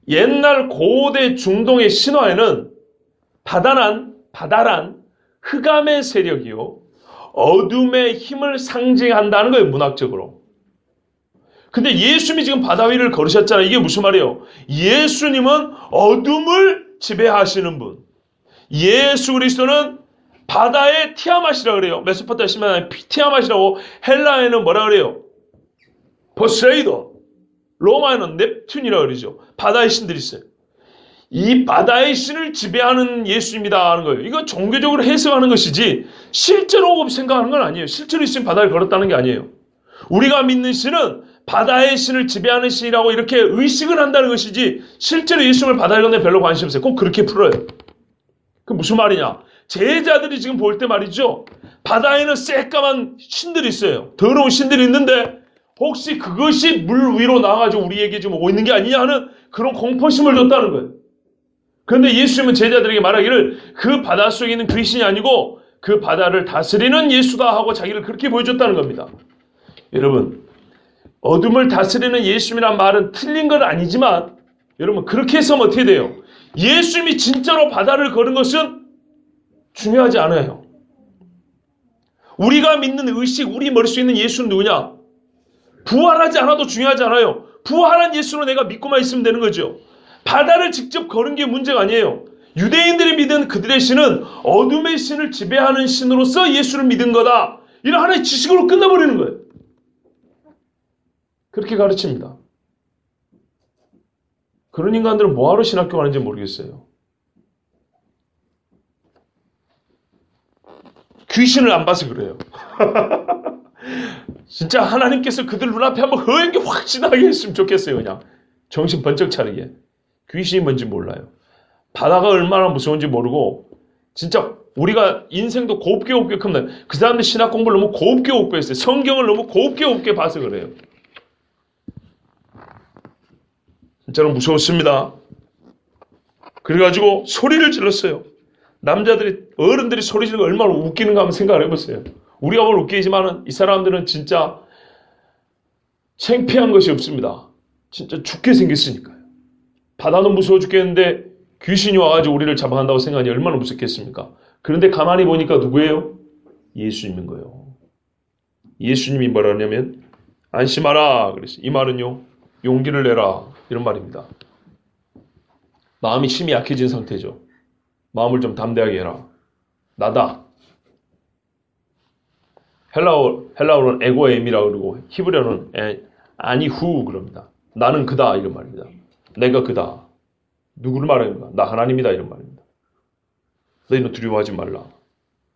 옛날 고대 중동의 신화에는 바다란 흑암의 세력이요 어둠의 힘을 상징한다는 거예요. 문학적으로. 근데 예수님이 지금 바다 위를 걸으셨잖아요. 이게 무슨 말이에요? 예수님은 어둠을 지배하시는 분. 예수 그리스도는 바다의 티아맛이라고 그래요. 메소포타미아 신화에 티아맛이라고 헬라에는 뭐라 그래요? 포세이돈. 로마에는 넵튠이라고 그러죠. 바다의 신들이 있어요. 이 바다의 신을 지배하는 예수입니다 하는 거예요. 이거 종교적으로 해석하는 것이지 실제로 생각하는 건 아니에요. 실제로 있으면 바다를 걸었다는 게 아니에요. 우리가 믿는 신은 바다의 신을 지배하는 신이라고 이렇게 의식을 한다는 것이지 실제로 예수님을 바다에 건네 별로 관심 없어요. 꼭 그렇게 풀어요. 그 무슨 말이냐? 제자들이 지금 볼 때 말이죠. 바다에는 새까만 신들이 있어요. 더러운 신들이 있는데 혹시 그것이 물 위로 나와가지고 우리에게 지금 오고 있는 게 아니냐 하는 그런 공포심을 줬다는 거예요. 그런데 예수님은 제자들에게 말하기를 그 바다 속에 있는 귀신이 아니고 그 바다를 다스리는 예수다 하고 자기를 그렇게 보여줬다는 겁니다. 여러분 어둠을 다스리는 예수님이란 말은 틀린 건 아니지만 여러분 그렇게 해서 어떻게 돼요? 예수님이 진짜로 바다를 걸은 것은 중요하지 않아요. 우리가 믿는 의식, 우리 머릿속에 있는 예수는 누구냐? 부활하지 않아도 중요하지 않아요. 부활한 예수로 내가 믿고만 있으면 되는 거죠. 바다를 직접 걸은 게 문제가 아니에요. 유대인들이 믿은 그들의 신은 어둠의 신을 지배하는 신으로서 예수를 믿은 거다. 이런 하나의 지식으로 끝나버리는 거예요. 그렇게 가르칩니다. 그런 인간들은 뭐하러 신학교 가는지 모르겠어요. 귀신을 안 봐서 그래요. 진짜 하나님께서 그들 눈앞에 한번 허연 게 확 지나게 했으면 좋겠어요. 그냥 정신 번쩍 차리게. 귀신이 뭔지 몰라요. 바다가 얼마나 무서운지 모르고 진짜 우리가 인생도 곱게 큽니다. 그 사람들 신학 공부를 너무 곱게 했어요. 성경을 너무 곱게 봐서 그래요. 진짜로 무서웠습니다. 그래가지고 소리를 질렀어요. 어른들이 소리 지르고 얼마나 웃기는가 한번 생각을 해보세요. 우리가 보면 웃기지만은 이 사람들은 진짜 창피한 것이 없습니다. 진짜 죽게 생겼으니까요. 바다는 무서워 죽겠는데 귀신이 와가지고 우리를 잡아간다고 생각하니 얼마나 무섭겠습니까? 그런데 가만히 보니까 누구예요? 예수님인 거예요. 예수님이 뭐라 하냐면 안심하라 그랬어요. 이 말은요. 용기를 내라 이런 말입니다. 마음이 심히 약해진 상태죠. 마음을 좀 담대하게 해라. 나다. 헬라어로는 에고엠이라고 그러고 히브리어는 아니후 그럽니다. 나는 그다 이런 말입니다. 내가 그다. 누구를 말하는 거야? 나 하나님이다 이런 말입니다. 너희는 두려워하지 말라.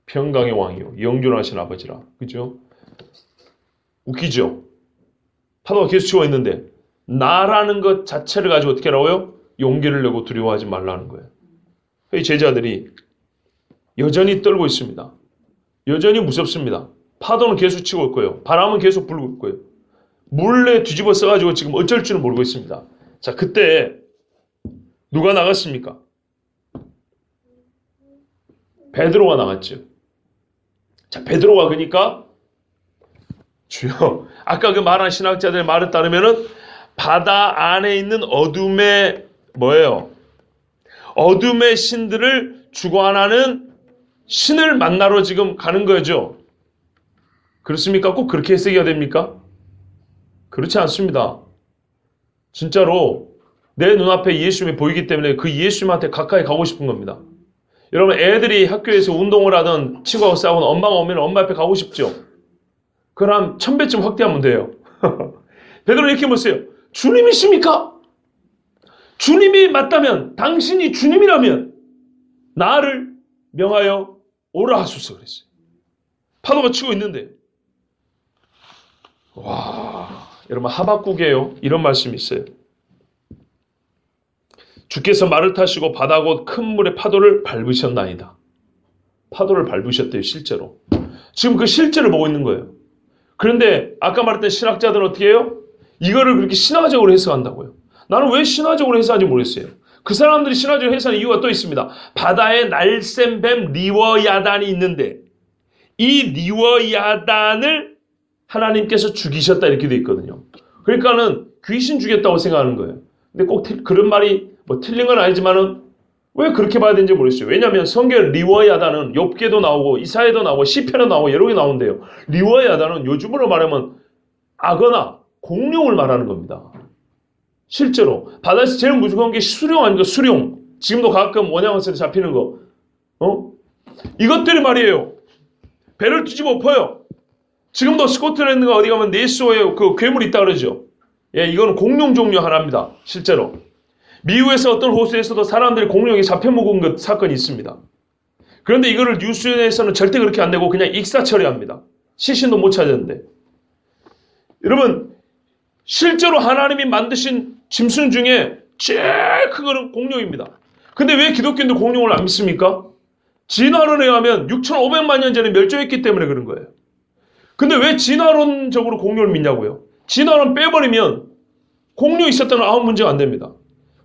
평강의 왕이요 영존하신 아버지라. 그죠? 웃기죠? 파도가 계속 치고 있는데 나라는 것 자체를 가지고 어떻게 하라고요? 용기를 내고 두려워하지 말라는 거예요. 이 제자들이 여전히 떨고 있습니다. 여전히 무섭습니다. 파도는 계속 치고 있고요. 바람은 계속 불고 있고요. 물에 뒤집어 써가지고 지금 어쩔 줄은 모르고 있습니다. 자, 그때 누가 나갔습니까? 베드로가 나갔죠. 자, 베드로가 그러니까 주여, 아까 그 말한 신학자들의 말에 따르면은 바다 안에 있는 어둠의 뭐예요? 어둠의 신들을 주관하는 신을 만나러 지금 가는 거죠. 그렇습니까? 꼭 그렇게 해석해야 됩니까? 그렇지 않습니다. 진짜로 내 눈앞에 예수님이 보이기 때문에 그 예수님한테 가까이 가고 싶은 겁니다. 여러분, 애들이 학교에서 운동을 하던 친구하고 싸우는 엄마가 오면 엄마 앞에 가고 싶죠? 그럼 1000배쯤 확대하면 돼요. 베드로 이렇게 묻어요. 주님이십니까? 주님이 맞다면, 당신이 주님이라면 나를 명하여 오라 하소서 그랬어요. 파도가 치고 있는데, 와, 여러분 하박국에요 이런 말씀이 있어요. 주께서 말을 타시고 바다 곧 큰 물의 파도를 밟으셨나이다. 파도를 밟으셨대요, 실제로. 지금 그 실제를 보고 있는 거예요. 그런데 아까 말했던 신학자들은 어떻게 해요? 이거를 그렇게 신화적으로 해석한다고요. 나는 왜 신화적으로 해석하는지 모르겠어요. 그 사람들이 신화적으로 해석하는 이유가 또 있습니다. 바다에 날쌘 뱀 리워야단이 있는데 이 리워야단을 하나님께서 죽이셨다 이렇게 돼 있거든요. 그러니까는 귀신 죽였다고 생각하는 거예요. 근데 꼭 그런 말이 뭐 틀린 건 아니지만은 왜 그렇게 봐야 되는지 모르겠어요. 왜냐하면 성경 리워야단은 욥기에도 나오고 이사야에도 나오고 시편에도 나오고 여러 개 나오는데요. 리워야단은 요즘으로 말하면 악어나 공룡을 말하는 겁니다. 실제로 바다에서 제일 무서운 게 수룡 아닙니까? 수룡. 지금도 가끔 원양어선에 잡히는 거. 이것들이 말이에요. 배를 뒤집어 엎어요. 지금도 스코틀랜드가 어디 가면 네스호에 그 괴물이 있다 그러죠. 예, 이거는 공룡 종류 하나입니다. 실제로. 미국에서 어떤 호수에서도 사람들이 공룡이 잡혀 먹은 사건이 있습니다. 그런데 이거를 뉴스에서는 절대 그렇게 안 되고 그냥 익사 처리합니다. 시신도 못 찾았는데. 여러분, 실제로 하나님이 만드신 짐승 중에 제일 큰 거는 공룡입니다. 근데 왜 기독교인들 공룡을 안 믿습니까? 진화론에 의하면 6,500만 년 전에 멸종했기 때문에 그런 거예요. 근데 왜 진화론적으로 공룡을 믿냐고요? 진화론 빼버리면 공룡이 있었다는 아무 문제가 안 됩니다.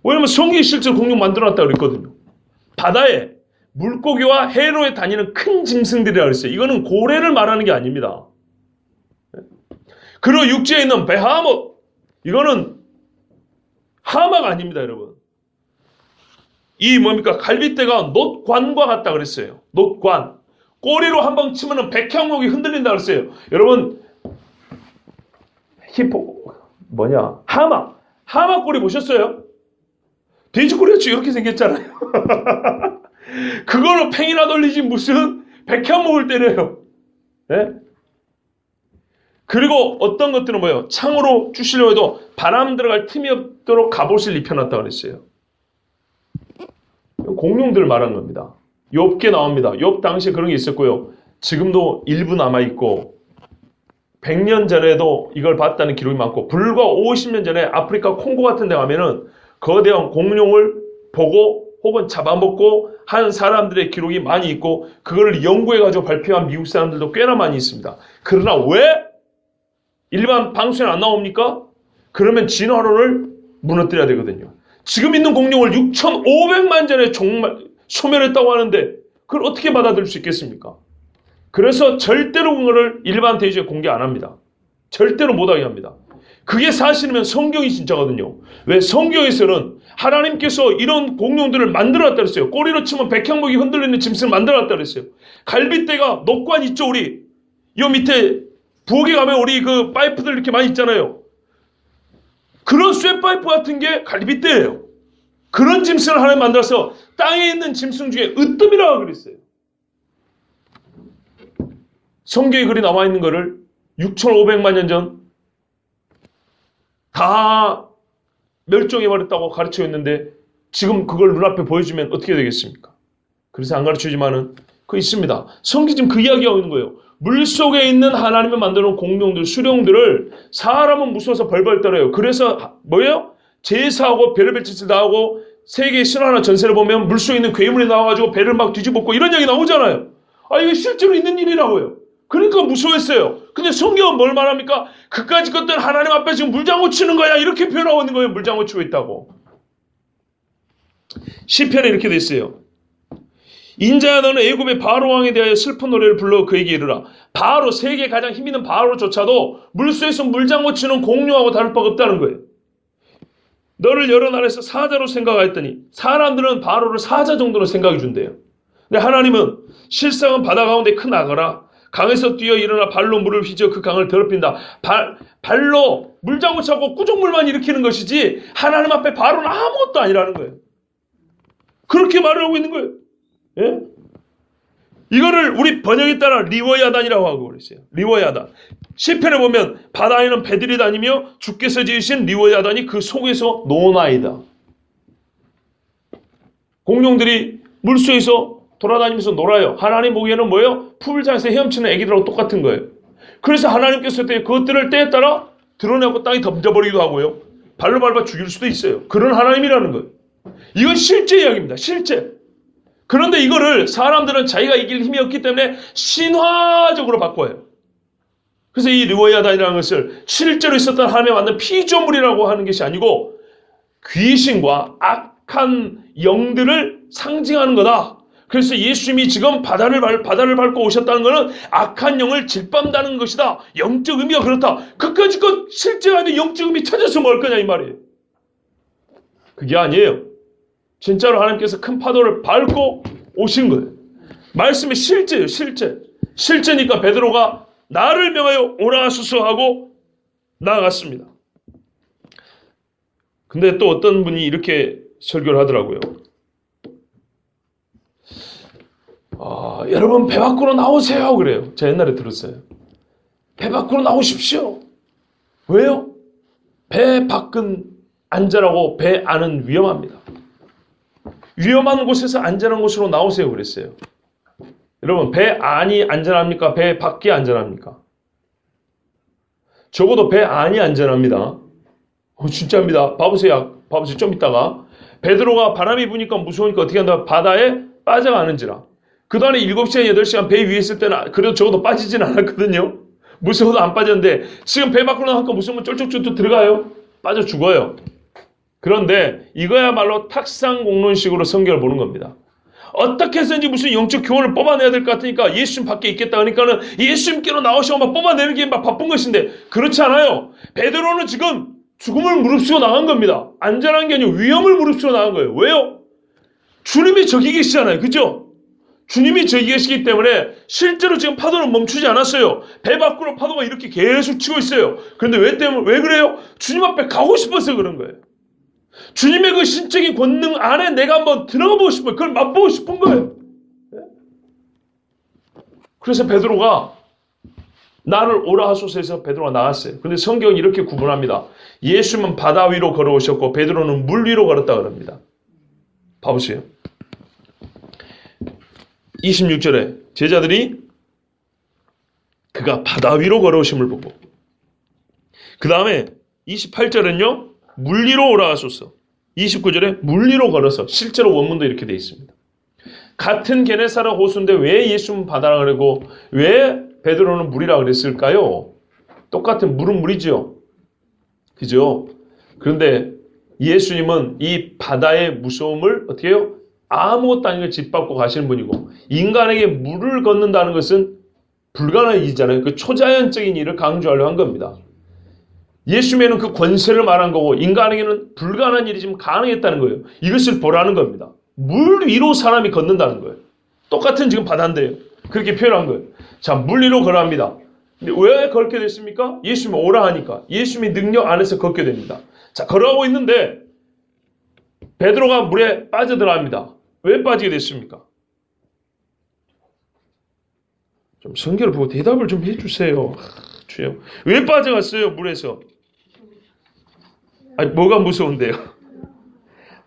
왜냐면 성경이 실제로 공룡 만들어놨다고 그랬거든요. 바다에 물고기와 해로에 다니는 큰 짐승들이라고 그랬어요. 이거는 고래를 말하는 게 아닙니다. 그리고 육지에 있는 베하못, 이거는 하마가 아닙니다, 여러분. 이 뭡니까? 갈빗대가 놋관과 같다 그랬어요. 놋관. 꼬리로 한 방 치면은 백향목이 흔들린다 그랬어요. 여러분, 하마 꼬리 보셨어요? 돼지 꼬리였죠. 이렇게 생겼잖아요. 그거로 팽이나 돌리지 무슨 백향목을 때려요. 네? 그리고 어떤 것들은 뭐예요? 창으로 쑤시려고 해도 바람 들어갈 틈이 없도록 갑옷을 입혀놨다고 그랬어요. 공룡들을 말한 겁니다. 욥기에 나옵니다. 욥 당시에 그런 게 있었고요. 지금도 일부 남아있고 100년 전에도 이걸 봤다는 기록이 많고 불과 50년 전에 아프리카 콩고 같은 데 가면은 거대한 공룡을 보고 혹은 잡아먹고 한 사람들의 기록이 많이 있고 그걸 연구해가지고 발표한 미국 사람들도 꽤나 많이 있습니다. 그러나 왜 일반 방송에 안 나옵니까? 그러면 진화론을 무너뜨려야 되거든요. 지금 있는 공룡을 6,500만 전에 정말 소멸했다고 하는데 그걸 어떻게 받아들일 수 있겠습니까? 그래서 절대로 그거를 일반 대중에 공개 안 합니다. 절대로 못하게 합니다. 그게 사실이면 성경이 진짜거든요. 왜? 성경에서는 하나님께서 이런 공룡들을 만들어놨다 그랬어요. 꼬리로 치면 백향목이 흔들리는 짐승을 만들어놨다 그랬어요. 갈빗대가 녹관 있죠, 우리. 요 밑에 부엌에 가면 우리 그 파이프들 이렇게 많이 있잖아요. 그런 쇠파이프 같은 게 갈빗대예요. 그런 짐승을 하나님 만들어서 땅에 있는 짐승 중에 으뜸이라고 그랬어요. 성경에 글이 나와 있는 거를 6,500만 년 전 다 멸종해버렸다고 가르쳐 있는데 지금 그걸 눈앞에 보여주면 어떻게 되겠습니까? 그래서 안 가르쳐주지만은 그거 있습니다. 성경 지금 그 이야기하고 있는 거예요. 물속에 있는 하나님이 만들어놓은 공룡들, 수령들을 사람은 무서워서 벌벌 떨어요. 그래서 뭐예요? 제사하고 별의별 짓을 다 하고 세계 신화나 전세를 보면 물속에 있는 괴물이 나와가지고 배를 막 뒤집었고 이런 얘기 나오잖아요. 아, 이게 실제로 있는 일이라고요. 그러니까 무서워했어요. 근데 성경은 뭘 말합니까? 그까짓 것들 하나님 앞에 지금 물장구 치는 거야. 이렇게 표현하고 있는 거예요. 물장구 치고 있다고. 시편에 이렇게 돼 있어요. 인자야 너는 애굽의 바로 왕에 대하여 슬픈 노래를 불러 그에게 이르라. 바로 세계 가장 힘있는 바로조차도 물속에서 물장구 치는 공룡하고 다를 바가 없다는 거예요. 너를 여러 나라에서 사자로 생각하였더니 사람들은 바로를 사자 정도로 생각해 준대요. 근데 하나님은 실상은 바다 가운데 큰 악어라. 강에서 뛰어 일어나 발로 물을 휘저 그 강을 더럽힌다. 발로 물장구 차고 꾸중물만 일으키는 것이지 하나님 앞에 바로는 아무것도 아니라는 거예요. 그렇게 말을 하고 있는 거예요. 예? 이거를 우리 번역에 따라 리워야단이라고 하고 그랬어요. 리워야단. 시편에 보면 바다에는 배들이 다니며 주께서 지으신 리워야단이 그 속에서 노나이다. 공룡들이 물속에서 돌아다니면서 놀아요. 하나님 보기에는 뭐예요? 풀장에서 헤엄치는 애기들하고 똑같은 거예요. 그래서 하나님께서 그것들을 때에 따라 드러내고 땅에 던져버리기도 하고요. 발로 밟아 죽일 수도 있어요. 그런 하나님이라는 거예요. 이건 실제 이야기입니다. 실제. 그런데 이거를 사람들은 자기가 이길 힘이 없기 때문에 신화적으로 바꿔요. 그래서 이 리워야단이라는 것을 실제로 있었던 하나님의 만든 피조물이라고 하는 것이 아니고 귀신과 악한 영들을 상징하는 거다. 그래서 예수님이 지금 바다를 밟고 오셨다는 것은 악한 영을 질밤다는 것이다. 영적 의미가 그렇다. 그까짓 것 실제가 아닌 영적 의미 찾아서 뭘 거냐 이 말이에요. 그게 아니에요. 진짜로 하나님께서 큰 파도를 밟고 오신 거예요. 말씀이 실제예요. 실제. 실제니까 베드로가 나를 명하여 오라 하소서 하고 나아갔습니다. 근데 또 어떤 분이 이렇게 설교를 하더라고요. 여러분 배 밖으로 나오세요 그래요. 제가 옛날에 들었어요. 배 밖으로 나오십시오. 왜요? 배 밖은 안전하고 배 안은 위험합니다. 위험한 곳에서 안전한 곳으로 나오세요 그랬어요. 여러분 배 안이 안전합니까? 배 밖이 안전합니까? 적어도 배 안이 안전합니다. 진짜입니다. 봐보세요. 좀 이따가 베드로가 바람이 부니까 무서우니까 어떻게 한다? 바다에 빠져가는지라. 그 다음에 7시간 8시간 배 위에 있을 때는 그래도 적어도 빠지진 않았거든요. 무서워도 안 빠졌는데 지금 배 밖으로 나가니까 무서우면 쫄쫄쫄 들어가요. 빠져 죽어요. 그런데 이거야말로 탁상공론식으로 성경을 보는 겁니다. 어떻게 해서든지 무슨 영적 교훈을 뽑아내야 될 것 같으니까 예수님 밖에 있겠다 그러니까는 예수님께로 나오시고 막 뽑아내는 게 막 바쁜 것인데 그렇지 않아요. 베드로는 지금 죽음을 무릅쓰고 나간 겁니다. 안전한 게 아니고 위험을 무릅쓰고 나간 거예요. 왜요? 주님이 저기 계시잖아요. 그죠? 주님이 저기 계시기 때문에 실제로 지금 파도는 멈추지 않았어요. 배 밖으로 파도가 이렇게 계속 치고 있어요. 그런데 왜 그래요? 주님 앞에 가고 싶어서 그런 거예요. 주님의 그 신적인 권능 안에 내가 한번 들어가 보고 싶어요. 그걸 맛보고 싶은 거예요. 그래서 베드로가 나를 오라 하소서 해서 베드로가 나왔어요. 근데 성경이 이렇게 구분합니다. 예수님은 바다 위로 걸어오셨고 베드로는 물 위로 걸었다 그럽니다. 봐보세요. 26절에 제자들이 그가 바다 위로 걸어오심을 보고 그 다음에 28절은요. 물 위로 오라 하소서. 29절에 물 위로 걸어서 실제로 원문도 이렇게 되어 있습니다. 같은 게네사라 호수인데 왜 예수님은 바다라 그러고 왜 베드로는 물이라 그랬을까요? 똑같은 물은 물이죠. 그죠? 그런데 예수님은 이 바다의 무서움을 어떻게 해요? 아무것도 아닌 걸 짓밟고 가시는 분이고 인간에게 물을 걷는다는 것은 불가능한 일이잖아요. 그 초자연적인 일을 강조하려고 한 겁니다. 예수님에는 그 권세를 말한 거고 인간에게는 불가능한 일이 지금 가능했다는 거예요. 이것을 보라는 겁니다. 물 위로 사람이 걷는다는 거예요. 똑같은 지금 바다인데요. 그렇게 표현한 거예요. 자, 물 위로 걸어갑니다. 근데 왜 걷게 됐습니까? 예수님이 오라 하니까. 예수님의 능력 안에서 걷게 됩니다. 자, 걸어가고 있는데 베드로가 물에 빠져들어갑니다. 왜 빠지게 됐습니까? 좀 성경을 보고 대답을 좀 해주세요. 주여. 왜 빠져갔어요? 물에서. 아니, 뭐가 무서운데요?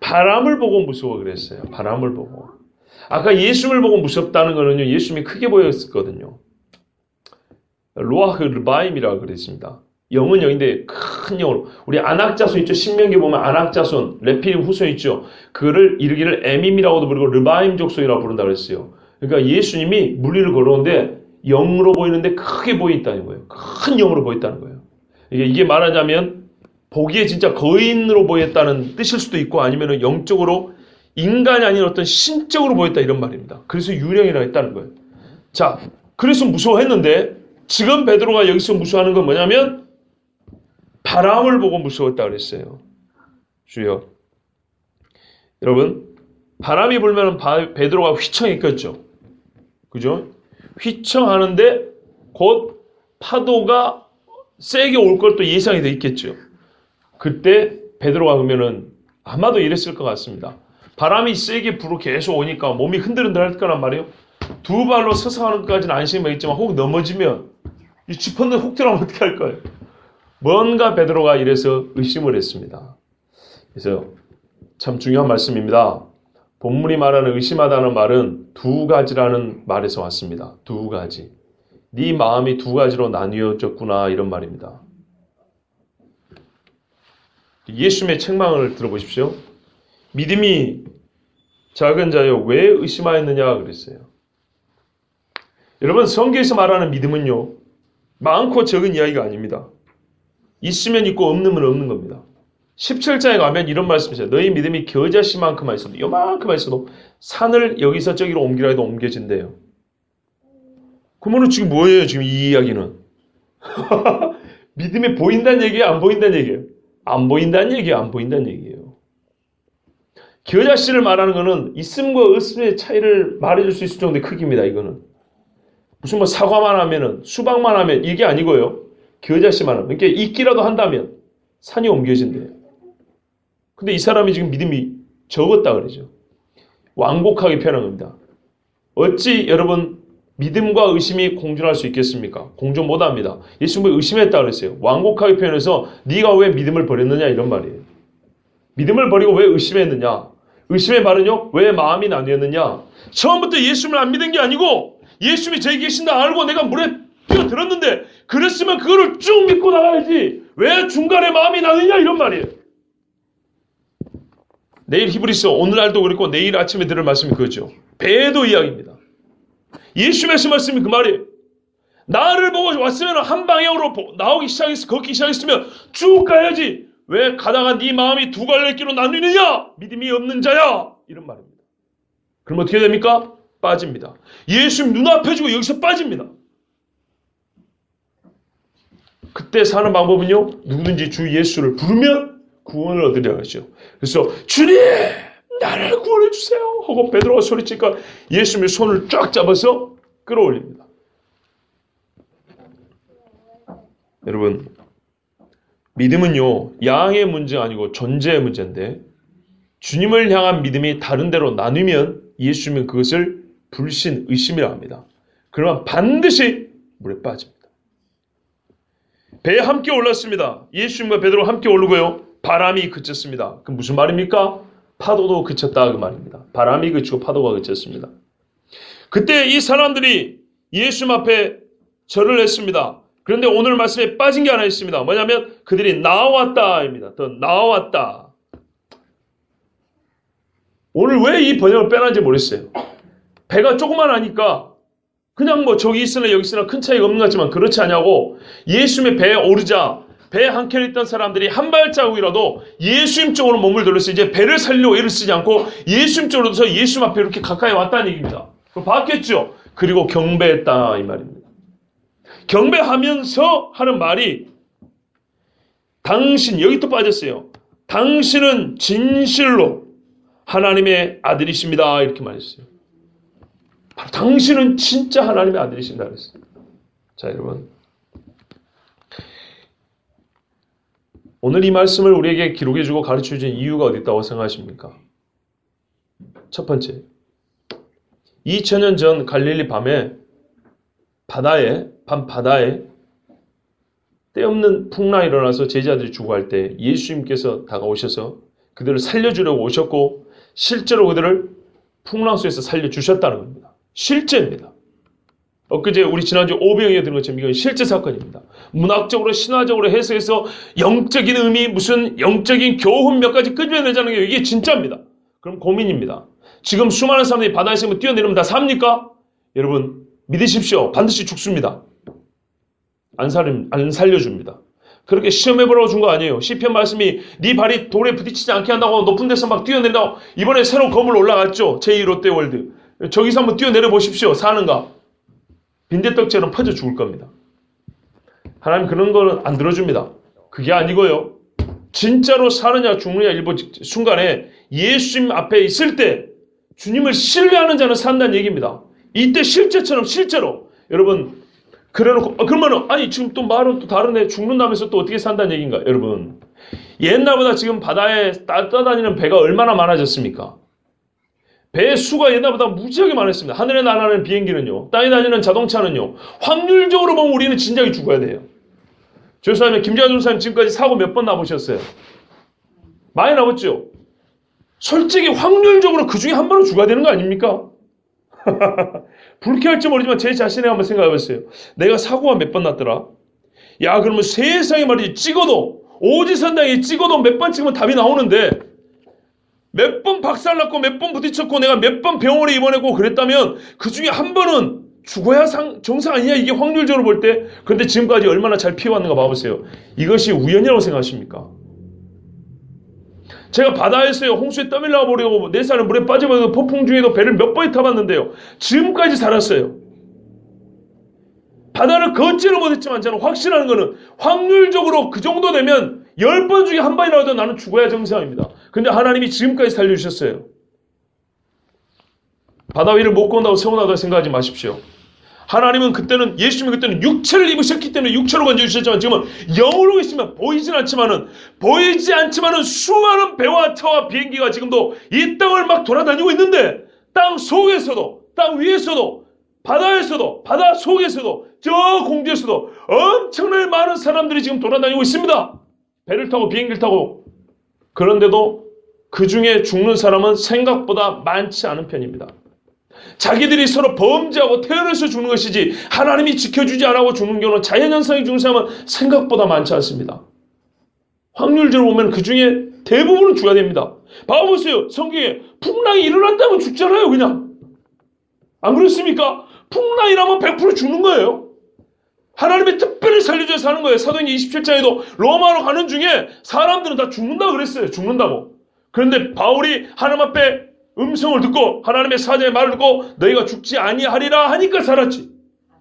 바람을 보고 무서워 그랬어요. 바람을 보고. 아까 예수님을 보고 무섭다는 거는요, 예수님이 크게 보였거든요. 로아흐 르바임이라고 그랬습니다. 영은 영인데 큰 영으로. 우리 안악자손 있죠? 신명기 보면 안악자손, 레필임 후손 있죠? 그거를 이르기를 에밈이라고도 부르고 르바임 족속이라고 부른다고 그랬어요. 그러니까 예수님이 물리를 걸어오는데 영으로 보이는데 크게 보였다는 거예요. 큰 영으로 보였다는 거예요. 이게 말하자면 보기에 진짜 거인으로 보였다는 뜻일 수도 있고 아니면 영적으로 인간이 아닌 어떤 신적으로 보였다 이런 말입니다. 그래서 유령이라고 했다는 거예요. 자, 그래서 무서워했는데 지금 베드로가 여기서 무서워하는 건 뭐냐면 바람을 보고 무서웠다 그랬어요. 주여. 여러분, 바람이 불면 베드로가 휘청했겠죠. 그죠? 휘청하는데 곧 파도가 세게 올 것도 예상이 돼 있겠죠. 그때 베드로가 그러면은 아마도 이랬을 것 같습니다. 바람이 세게 불어 계속 오니까 몸이 흔들흔들 할 거란 말이에요. 두 발로 서서 하는 것까지는 안심이 있지만 혹 넘어지면 이 짚었는데 혹 들어가면 어떻게 할 거예요? 뭔가 베드로가 이래서 의심을 했습니다. 그래서 참 중요한 말씀입니다. 본문이 말하는 의심하다는 말은 두 가지라는 말에서 왔습니다. 두 가지. 네 마음이 두 가지로 나뉘어졌구나 이런 말입니다. 예수님의 책망을 들어보십시오. 믿음이 작은 자여 왜 의심하였느냐 그랬어요. 여러분 성경에서 말하는 믿음은요. 많고 적은 이야기가 아닙니다. 있으면 있고 없으면 없는 겁니다. 17장에 가면 이런 말씀이 있어요. 너희 믿음이 겨자씨만큼만 있어도 요만큼만 있어도 산을 여기서 저기로 옮기라 해도 옮겨진대요. 그러면 지금 뭐예요? 지금 이 이야기는. 믿음이 보인다는 얘기예요? 안 보인다는 얘기예요? 안 보인다는 얘기예요? 안 보인다는 얘기예요? 겨자씨를 말하는 거는 있음과 없음의 차이를 말해줄 수 있을 정도의 크기입니다. 이거는. 무슨 뭐 사과만 하면은 수박만 하면 이게 아니고요. 겨자씨만 하면. 그러니까 있기라도 한다면 산이 옮겨진대요. 근데 이 사람이 지금 믿음이 적었다 그러죠. 완곡하게 표현한 겁니다. 어찌 여러분 믿음과 의심이 공존할 수 있겠습니까? 공존 못합니다. 예수님이 의심했다 그랬어요. 완곡하게 표현해서 네가 왜 믿음을 버렸느냐 이런 말이에요. 믿음을 버리고 왜 의심했느냐? 의심의 말은요. 왜 마음이 나뉘었느냐? 처음부터 예수님을 안 믿은 게 아니고 예수님이 저기 계신다 알고 내가 물에 뛰어들었는데 그랬으면 그거를 쭉 믿고 나가야지. 왜 중간에 마음이 나느냐 이런 말이에요. 내일 히브리서 오늘날도 그렇고 내일 아침에 들을 말씀이 그거죠. 배도 이야기입니다. 예수님의 말씀이 그 말이에요. 나를 보고 왔으면 한 방향으로 나오기 시작했어. 걷기 시작했으면 쭉 가야지. 왜 가다가 네 마음이 두 갈래길로 나뉘느냐? 믿음이 없는 자야. 이런 말입니다. 그럼 어떻게 됩니까? 빠집니다. 예수님 눈앞에 주고 여기서 빠집니다. 그때 사는 방법은요. 누구든지 주 예수를 부르면 구원을 얻으려 하죠. 그래서 주님 나를 구원해 주세요 하고 베드로가 소리치니까 예수님의 손을 쫙 잡아서 끌어올립니다. 여러분 믿음은요 양의 문제가 아니고 존재의 문제인데 주님을 향한 믿음이 다른 데로 나뉘면 예수님은 그것을 불신, 의심이라고 합니다. 그러면 반드시 물에 빠집니다. 배에 함께 올랐습니다. 예수님과 베드로가 함께 오르고요. 바람이 그쳤습니다. 그 무슨 말입니까? 파도도 그쳤다 그 말입니다. 바람이 그치고 파도가 그쳤습니다. 그때 이 사람들이 예수님 앞에 절을 했습니다. 그런데 오늘 말씀에 빠진 게 하나 있습니다. 뭐냐면 그들이 나왔다입니다. 더 나왔다. 오늘 왜 이 번역을 빼놨는지 모르겠어요. 배가 조그만하니까 그냥 뭐 저기 있으나 여기 있으나 큰 차이가 없는 것 같지만 그렇지 않냐고 예수님의 배에 오르자 배 한켠에 있던 사람들이 한 발자국이라도 예수님 쪽으로 몸을 돌려서 이제 배를 살리려고 애를 쓰지 않고 예수님 쪽으로 서 예수님 앞에 이렇게 가까이 왔다는 얘기입니다. 그럼 봤겠죠? 그리고 경배했다 이 말입니다. 경배하면서 하는 말이 당신 여기 또 빠졌어요. 당신은 진실로 하나님의 아들이십니다. 이렇게 말했어요. 바로 당신은 진짜 하나님의 아들이십니다. 그랬어요. 자 여러분 오늘 이 말씀을 우리에게 기록해주고 가르쳐준 이유가 어디 있다고 생각하십니까? 첫 번째 2000년 전 갈릴리 밤에 밤바다에 때없는 풍랑이 일어나서 제자들이 죽어갈 때 예수님께서 다가오셔서 그들을 살려주려고 오셨고 실제로 그들을 풍랑수에서 살려주셨다는 겁니다. 실제입니다. 엊그제 우리 지난주 오병이어 들은 것처럼 이건 실제 사건입니다. 문학적으로 신화적으로 해석해서 영적인 의미 무슨 영적인 교훈 몇 가지 끄집어내자는 게 이게 진짜입니다. 그럼 고민입니다. 지금 수많은 사람들이 바다에서 뛰어내리면 다 삽니까? 여러분 믿으십시오. 반드시 죽습니다. 안 살려줍니다. 그렇게 시험해보라고 준 거 아니에요. 시편 말씀이 네 발이 돌에 부딪히지 않게 한다고 높은 데서 막 뛰어내린다고. 이번에 새로 건물 올라갔죠. 제2 롯데월드. 저기서 한번 뛰어내려 보십시오. 사는가? 빈대떡처럼 퍼져 죽을 겁니다. 하나님 그런 거는 안 들어줍니다. 그게 아니고요. 진짜로 사느냐 죽느냐 일부 순간에 예수님 앞에 있을 때 주님을 신뢰하는 자는 산다는 얘기입니다. 이때 실제처럼 실제로 여러분 그래놓고 그러면은 아니 지금 또 말은 또 다르네. 죽는다면서 또 어떻게 산다는 얘기인가? 여러분 옛날보다 지금 바다에 떠다니는 배가 얼마나 많아졌습니까? 배의 수가 옛날보다 무지하게 많았습니다. 하늘에 날아가는 비행기는요. 땅에 다니는 자동차는요. 확률적으로 보면 우리는 진작에 죽어야 돼요. 조사님 김재환 전사님 지금까지 사고 몇 번 나보셨어요? 많이 나봤죠? 솔직히 확률적으로 그 중에 한 번은 죽어야 되는 거 아닙니까? 불쾌할지 모르지만 제 자신에 한번 생각해 보세요. 내가 사고가 몇 번 났더라? 야 그러면 세상에 말이지 찍어도 오지선당에 찍어도 몇 번 찍으면 답이 나오는데 몇 번 박살났고 몇 번 부딪혔고 내가 몇 번 병원에 입원했고 그랬다면 그 중에 한 번은 죽어야 정상 아니냐 이게 확률적으로 볼 때. 그런데 지금까지 얼마나 잘 피해왔는가 봐보세요. 이것이 우연이라고 생각하십니까? 제가 바다에서요 홍수에 떠밀려 버리고 4살을 물에 빠져버려서 폭풍 중에도 배를 몇 번이 타봤는데요. 지금까지 살았어요. 바다를 걷지는 못했지만 저는 확신하는 거는 확률적으로 그 정도 되면 10번 중에 한 번이라도 나는 죽어야 정상입니다. 근데 하나님이 지금까지 살려주셨어요. 바다 위를 못 건다고 서운하다고 생각하지 마십시오. 하나님은 그때는 예수님이 그때는 육체를 입으셨기 때문에 육체로 건져주셨지만 지금은 영으로 있으면 보이지 않지만은 수많은 배와 차와 비행기가 지금도 이 땅을 막 돌아다니고 있는데 땅 속에서도 땅 위에서도 바다에서도 바다 속에서도 저 공중에서도 엄청나게 많은 사람들이 지금 돌아다니고 있습니다. 배를 타고 비행기를 타고. 그런데도 그 중에 죽는 사람은 생각보다 많지 않은 편입니다. 자기들이 서로 범죄하고 태어나서 죽는 것이지 하나님이 지켜주지 않고 죽는 경우는 자연현상이 죽는 사람은 생각보다 많지 않습니다. 확률적으로 보면 그 중에 대부분은 죽어야 됩니다. 봐보세요. 성경에 풍랑이 일어났다면 죽잖아요. 그냥. 안 그렇습니까? 풍랑이라면 100% 죽는 거예요. 하나님의 특별히 살려줘서 사는 거예요. 사도행전 27장에도 로마로 가는 중에 사람들은 다 죽는다고 그랬어요. 죽는다고. 그런데 바울이 하나님 앞에 음성을 듣고 하나님의 사자의 말을 듣고 너희가 죽지 아니하리라 하니까 살았지.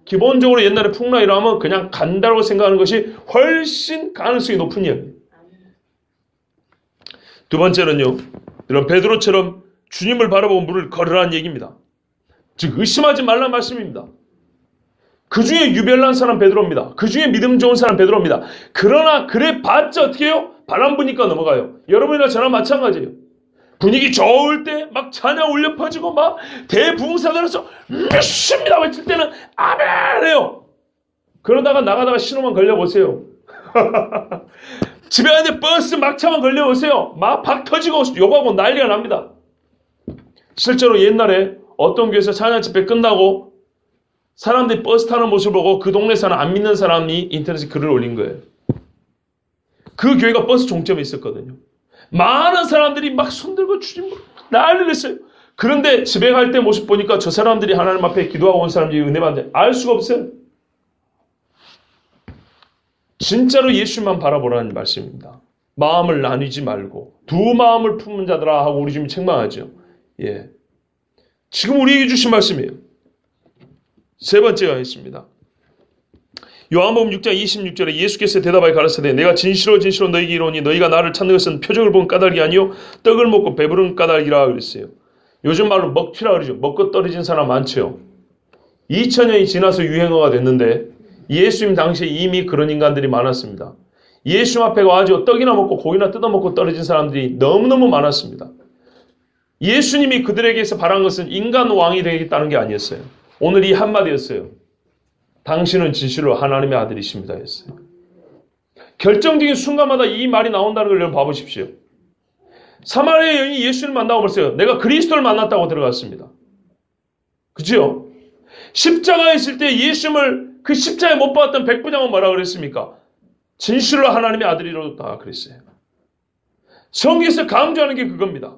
기본적으로 옛날에 풍랑이라면 그냥 간다고 생각하는 것이 훨씬 가능성이 높은 이야기예요. 두 번째는요. 이런 베드로처럼 주님을 바라보고 물을 걸으라는 얘기입니다. 즉 의심하지 말라는 말씀입니다. 그 중에 유별난 사람 베드로입니다. 그 중에 믿음 좋은 사람 베드로입니다. 그러나 그래 봤자 어떻게 해요? 바람 부니까 넘어가요. 여러분이나 저나 마찬가지예요. 분위기 좋을 때 막 찬양 울려 퍼지고 막 대부흥사들에서 믿습니다 외칠 때는 아멘 해요. 그러다가 나가다가 신호만 걸려보세요. 집에 가는데 버스 막차만 걸려보세요. 막 박 터지고 욕하고 난리가 납니다. 실제로 옛날에 어떤 교회에서 찬양 집회 끝나고 사람들이 버스 타는 모습을 보고 그 동네 사는 안 믿는 사람이 인터넷에 글을 올린 거예요. 그 교회가 버스 종점에 있었거든요. 많은 사람들이 막 손들고 주님 난리를 했어요. 그런데 집에 갈 때 모습 보니까 저 사람들이 하나님 앞에 기도하고 온 사람들이 은혜 받는데 알 수가 없어요. 진짜로 예수만 바라보라는 말씀입니다. 마음을 나뉘지 말고 두 마음을 품은 자들아 하고 우리 주님이 책망하죠. 예, 지금 우리에게 주신 말씀이에요. 세 번째가 있습니다. 요한복음 6장 26절에 예수께서 대답하여 가라사대 내가 진실로 너희에게 이르노니 너희가 나를 찾는 것은 표적을 본 까닭이 아니요 떡을 먹고 배부른 까닭이라 그랬어요. 요즘 말로 먹튀라 그러죠. 먹고 떨어진 사람 많죠. 2000년이 지나서 유행어가 됐는데 예수님 당시에 이미 그런 인간들이 많았습니다. 예수님 앞에 와가지고 떡이나 먹고 고기나 뜯어먹고 떨어진 사람들이 너무너무 많았습니다. 예수님이 그들에게서 바란 것은 인간 왕이 되겠다는 게 아니었어요. 오늘 이 한마디였어요. 당신은 진실로 하나님의 아들이십니다 했어요. 결정적인 순간마다 이 말이 나온다는 걸 여러분 봐보십시오. 사마리아 여인이 예수를 만나고 벌써요. 내가 그리스도를 만났다고 들어갔습니다. 그죠? 십자가에 있을 때 예수님을 그 십자가에 못 박았던 백부장은 뭐라 그랬습니까? 진실로 하나님의 아들이로다 그랬어요. 성경에서 강조하는 게 그겁니다.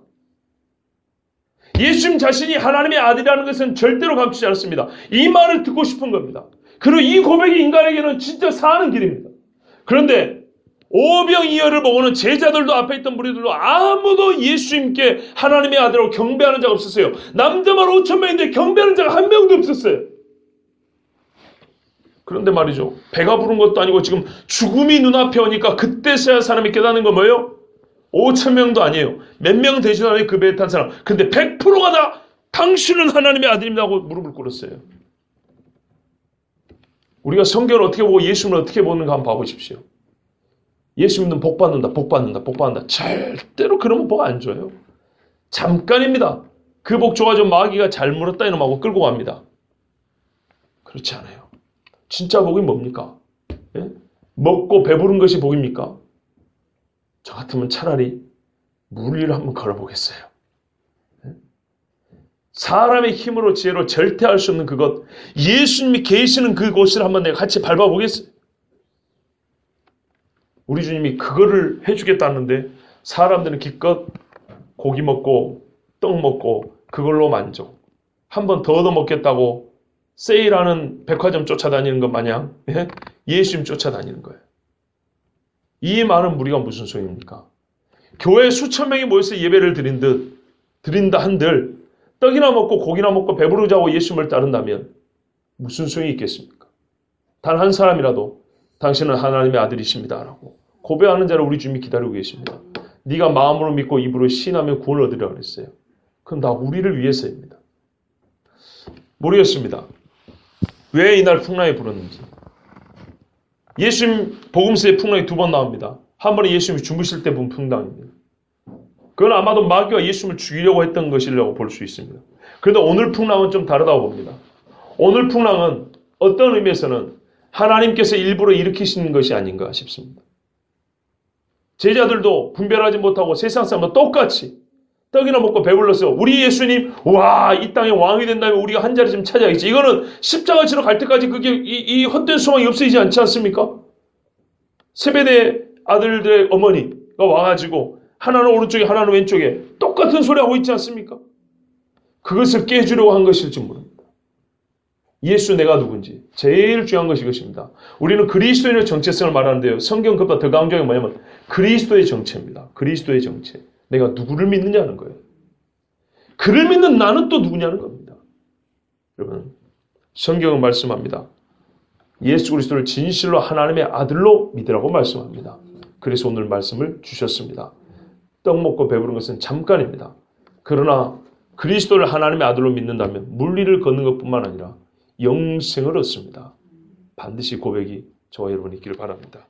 예수님 자신이 하나님의 아들이라는 것은 절대로 감추지 않았습니다. 이 말을 듣고 싶은 겁니다. 그리고 이 고백이 인간에게는 진짜 사는 길입니다. 그런데 오병이어를 보고는 제자들도 앞에 있던 무리들도 아무도 예수님께 하나님의 아들이라고 경배하는 자가 없었어요. 남자만 5,000명인데 경배하는 자가 한 명도 없었어요. 그런데 말이죠. 배가 부른 것도 아니고 지금 죽음이 눈앞에 오니까 그때서야 사람이 깨닫는 건 뭐예요? 5,000명도 아니에요. 몇 명 되지도 않아요. 그 배에 탄 사람. 근데 100%가 다 당신은 하나님의 아들입니다 하고 무릎을 꿇었어요. 우리가 성경을 어떻게 보고 예수님을 어떻게 보는가 한번 봐보십시오. 예수님은 복 받는다, 복 받는다, 복 받는다. 절대로 그러면 복 안 줘요. 잠깐입니다. 그 복 줘가지고 마귀가 잘 물었다 이놈하고 끌고 갑니다. 그렇지 않아요. 진짜 복이 뭡니까? 예? 먹고 배부른 것이 복입니까? 저 같으면 차라리 물 위를 한번 걸어보겠어요. 예? 사람의 힘으로 지혜로 절대 할 수 없는 그것, 예수님이 계시는 그곳을 한번 내가 같이 밟아보겠어요. 우리 주님이 그거를 해주겠다는데 사람들은 기껏 고기 먹고 떡 먹고 그걸로 만족. 한 번 더 얻어먹겠다고 세일하는 백화점 쫓아다니는 것 마냥 예수님 쫓아다니는 거예요. 이 많은 무리가 무슨 소용입니까? 교회에 수천 명이 모여서 예배를 드린다 한들 떡이나 먹고 고기나 먹고 배부르자고 예수님을 따른다면 무슨 소용이 있겠습니까? 단 한 사람이라도 당신은 하나님의 아들이십니다 라고 고백하는 자를 우리 주님이 기다리고 계십니다. 네가 마음으로 믿고 입으로 시인하면 구원을 얻으리라 그랬어요. 그건 다 우리를 위해서입니다. 모르겠습니다. 왜 이날 풍랑이 불었는지. 예수님 복음서에 풍랑이 2번 나옵니다. 한 번은 예수님이 주무실 때 본 풍랑입니다. 그건 아마도 마귀가 예수님을 죽이려고 했던 것이라고 볼 수 있습니다. 그런데 오늘 풍랑은 좀 다르다고 봅니다. 오늘 풍랑은 어떤 의미에서는 하나님께서 일부러 일으키시는 것이 아닌가 싶습니다. 제자들도 분별하지 못하고 세상 사람과 똑같이 떡이나 먹고 배불러서 우리 예수님 와 이 땅의 왕이 된다면 우리가 한 자리 좀 찾아야겠지. 이거는 십자가 지러 갈 때까지 그게 이 헛된 소망이 없어지지 않지 않습니까? 세베대 아들들의 어머니가 와가지고 하나는 오른쪽에 하나는 왼쪽에 똑같은 소리 하고 있지 않습니까? 그것을 깨주려고 한 것일지 모릅니다. 예수 내가 누군지 제일 중요한 것이 이것입니다. 우리는 그리스도인의 정체성을 말하는데요. 성경 그보다 더 강조한 게 뭐냐면 그리스도의 정체입니다. 그리스도의 정체. 내가 누구를 믿느냐는 거예요. 그를 믿는 나는 또 누구냐는 겁니다. 여러분, 성경은 말씀합니다. 예수 그리스도를 진실로 하나님의 아들로 믿으라고 말씀합니다. 그래서 오늘 말씀을 주셨습니다. 떡 먹고 배부른 것은 잠깐입니다. 그러나 그리스도를 하나님의 아들로 믿는다면 물리를 걷는 것뿐만 아니라 영생을 얻습니다. 반드시 고백이 저와 여러분이 있기를 바랍니다.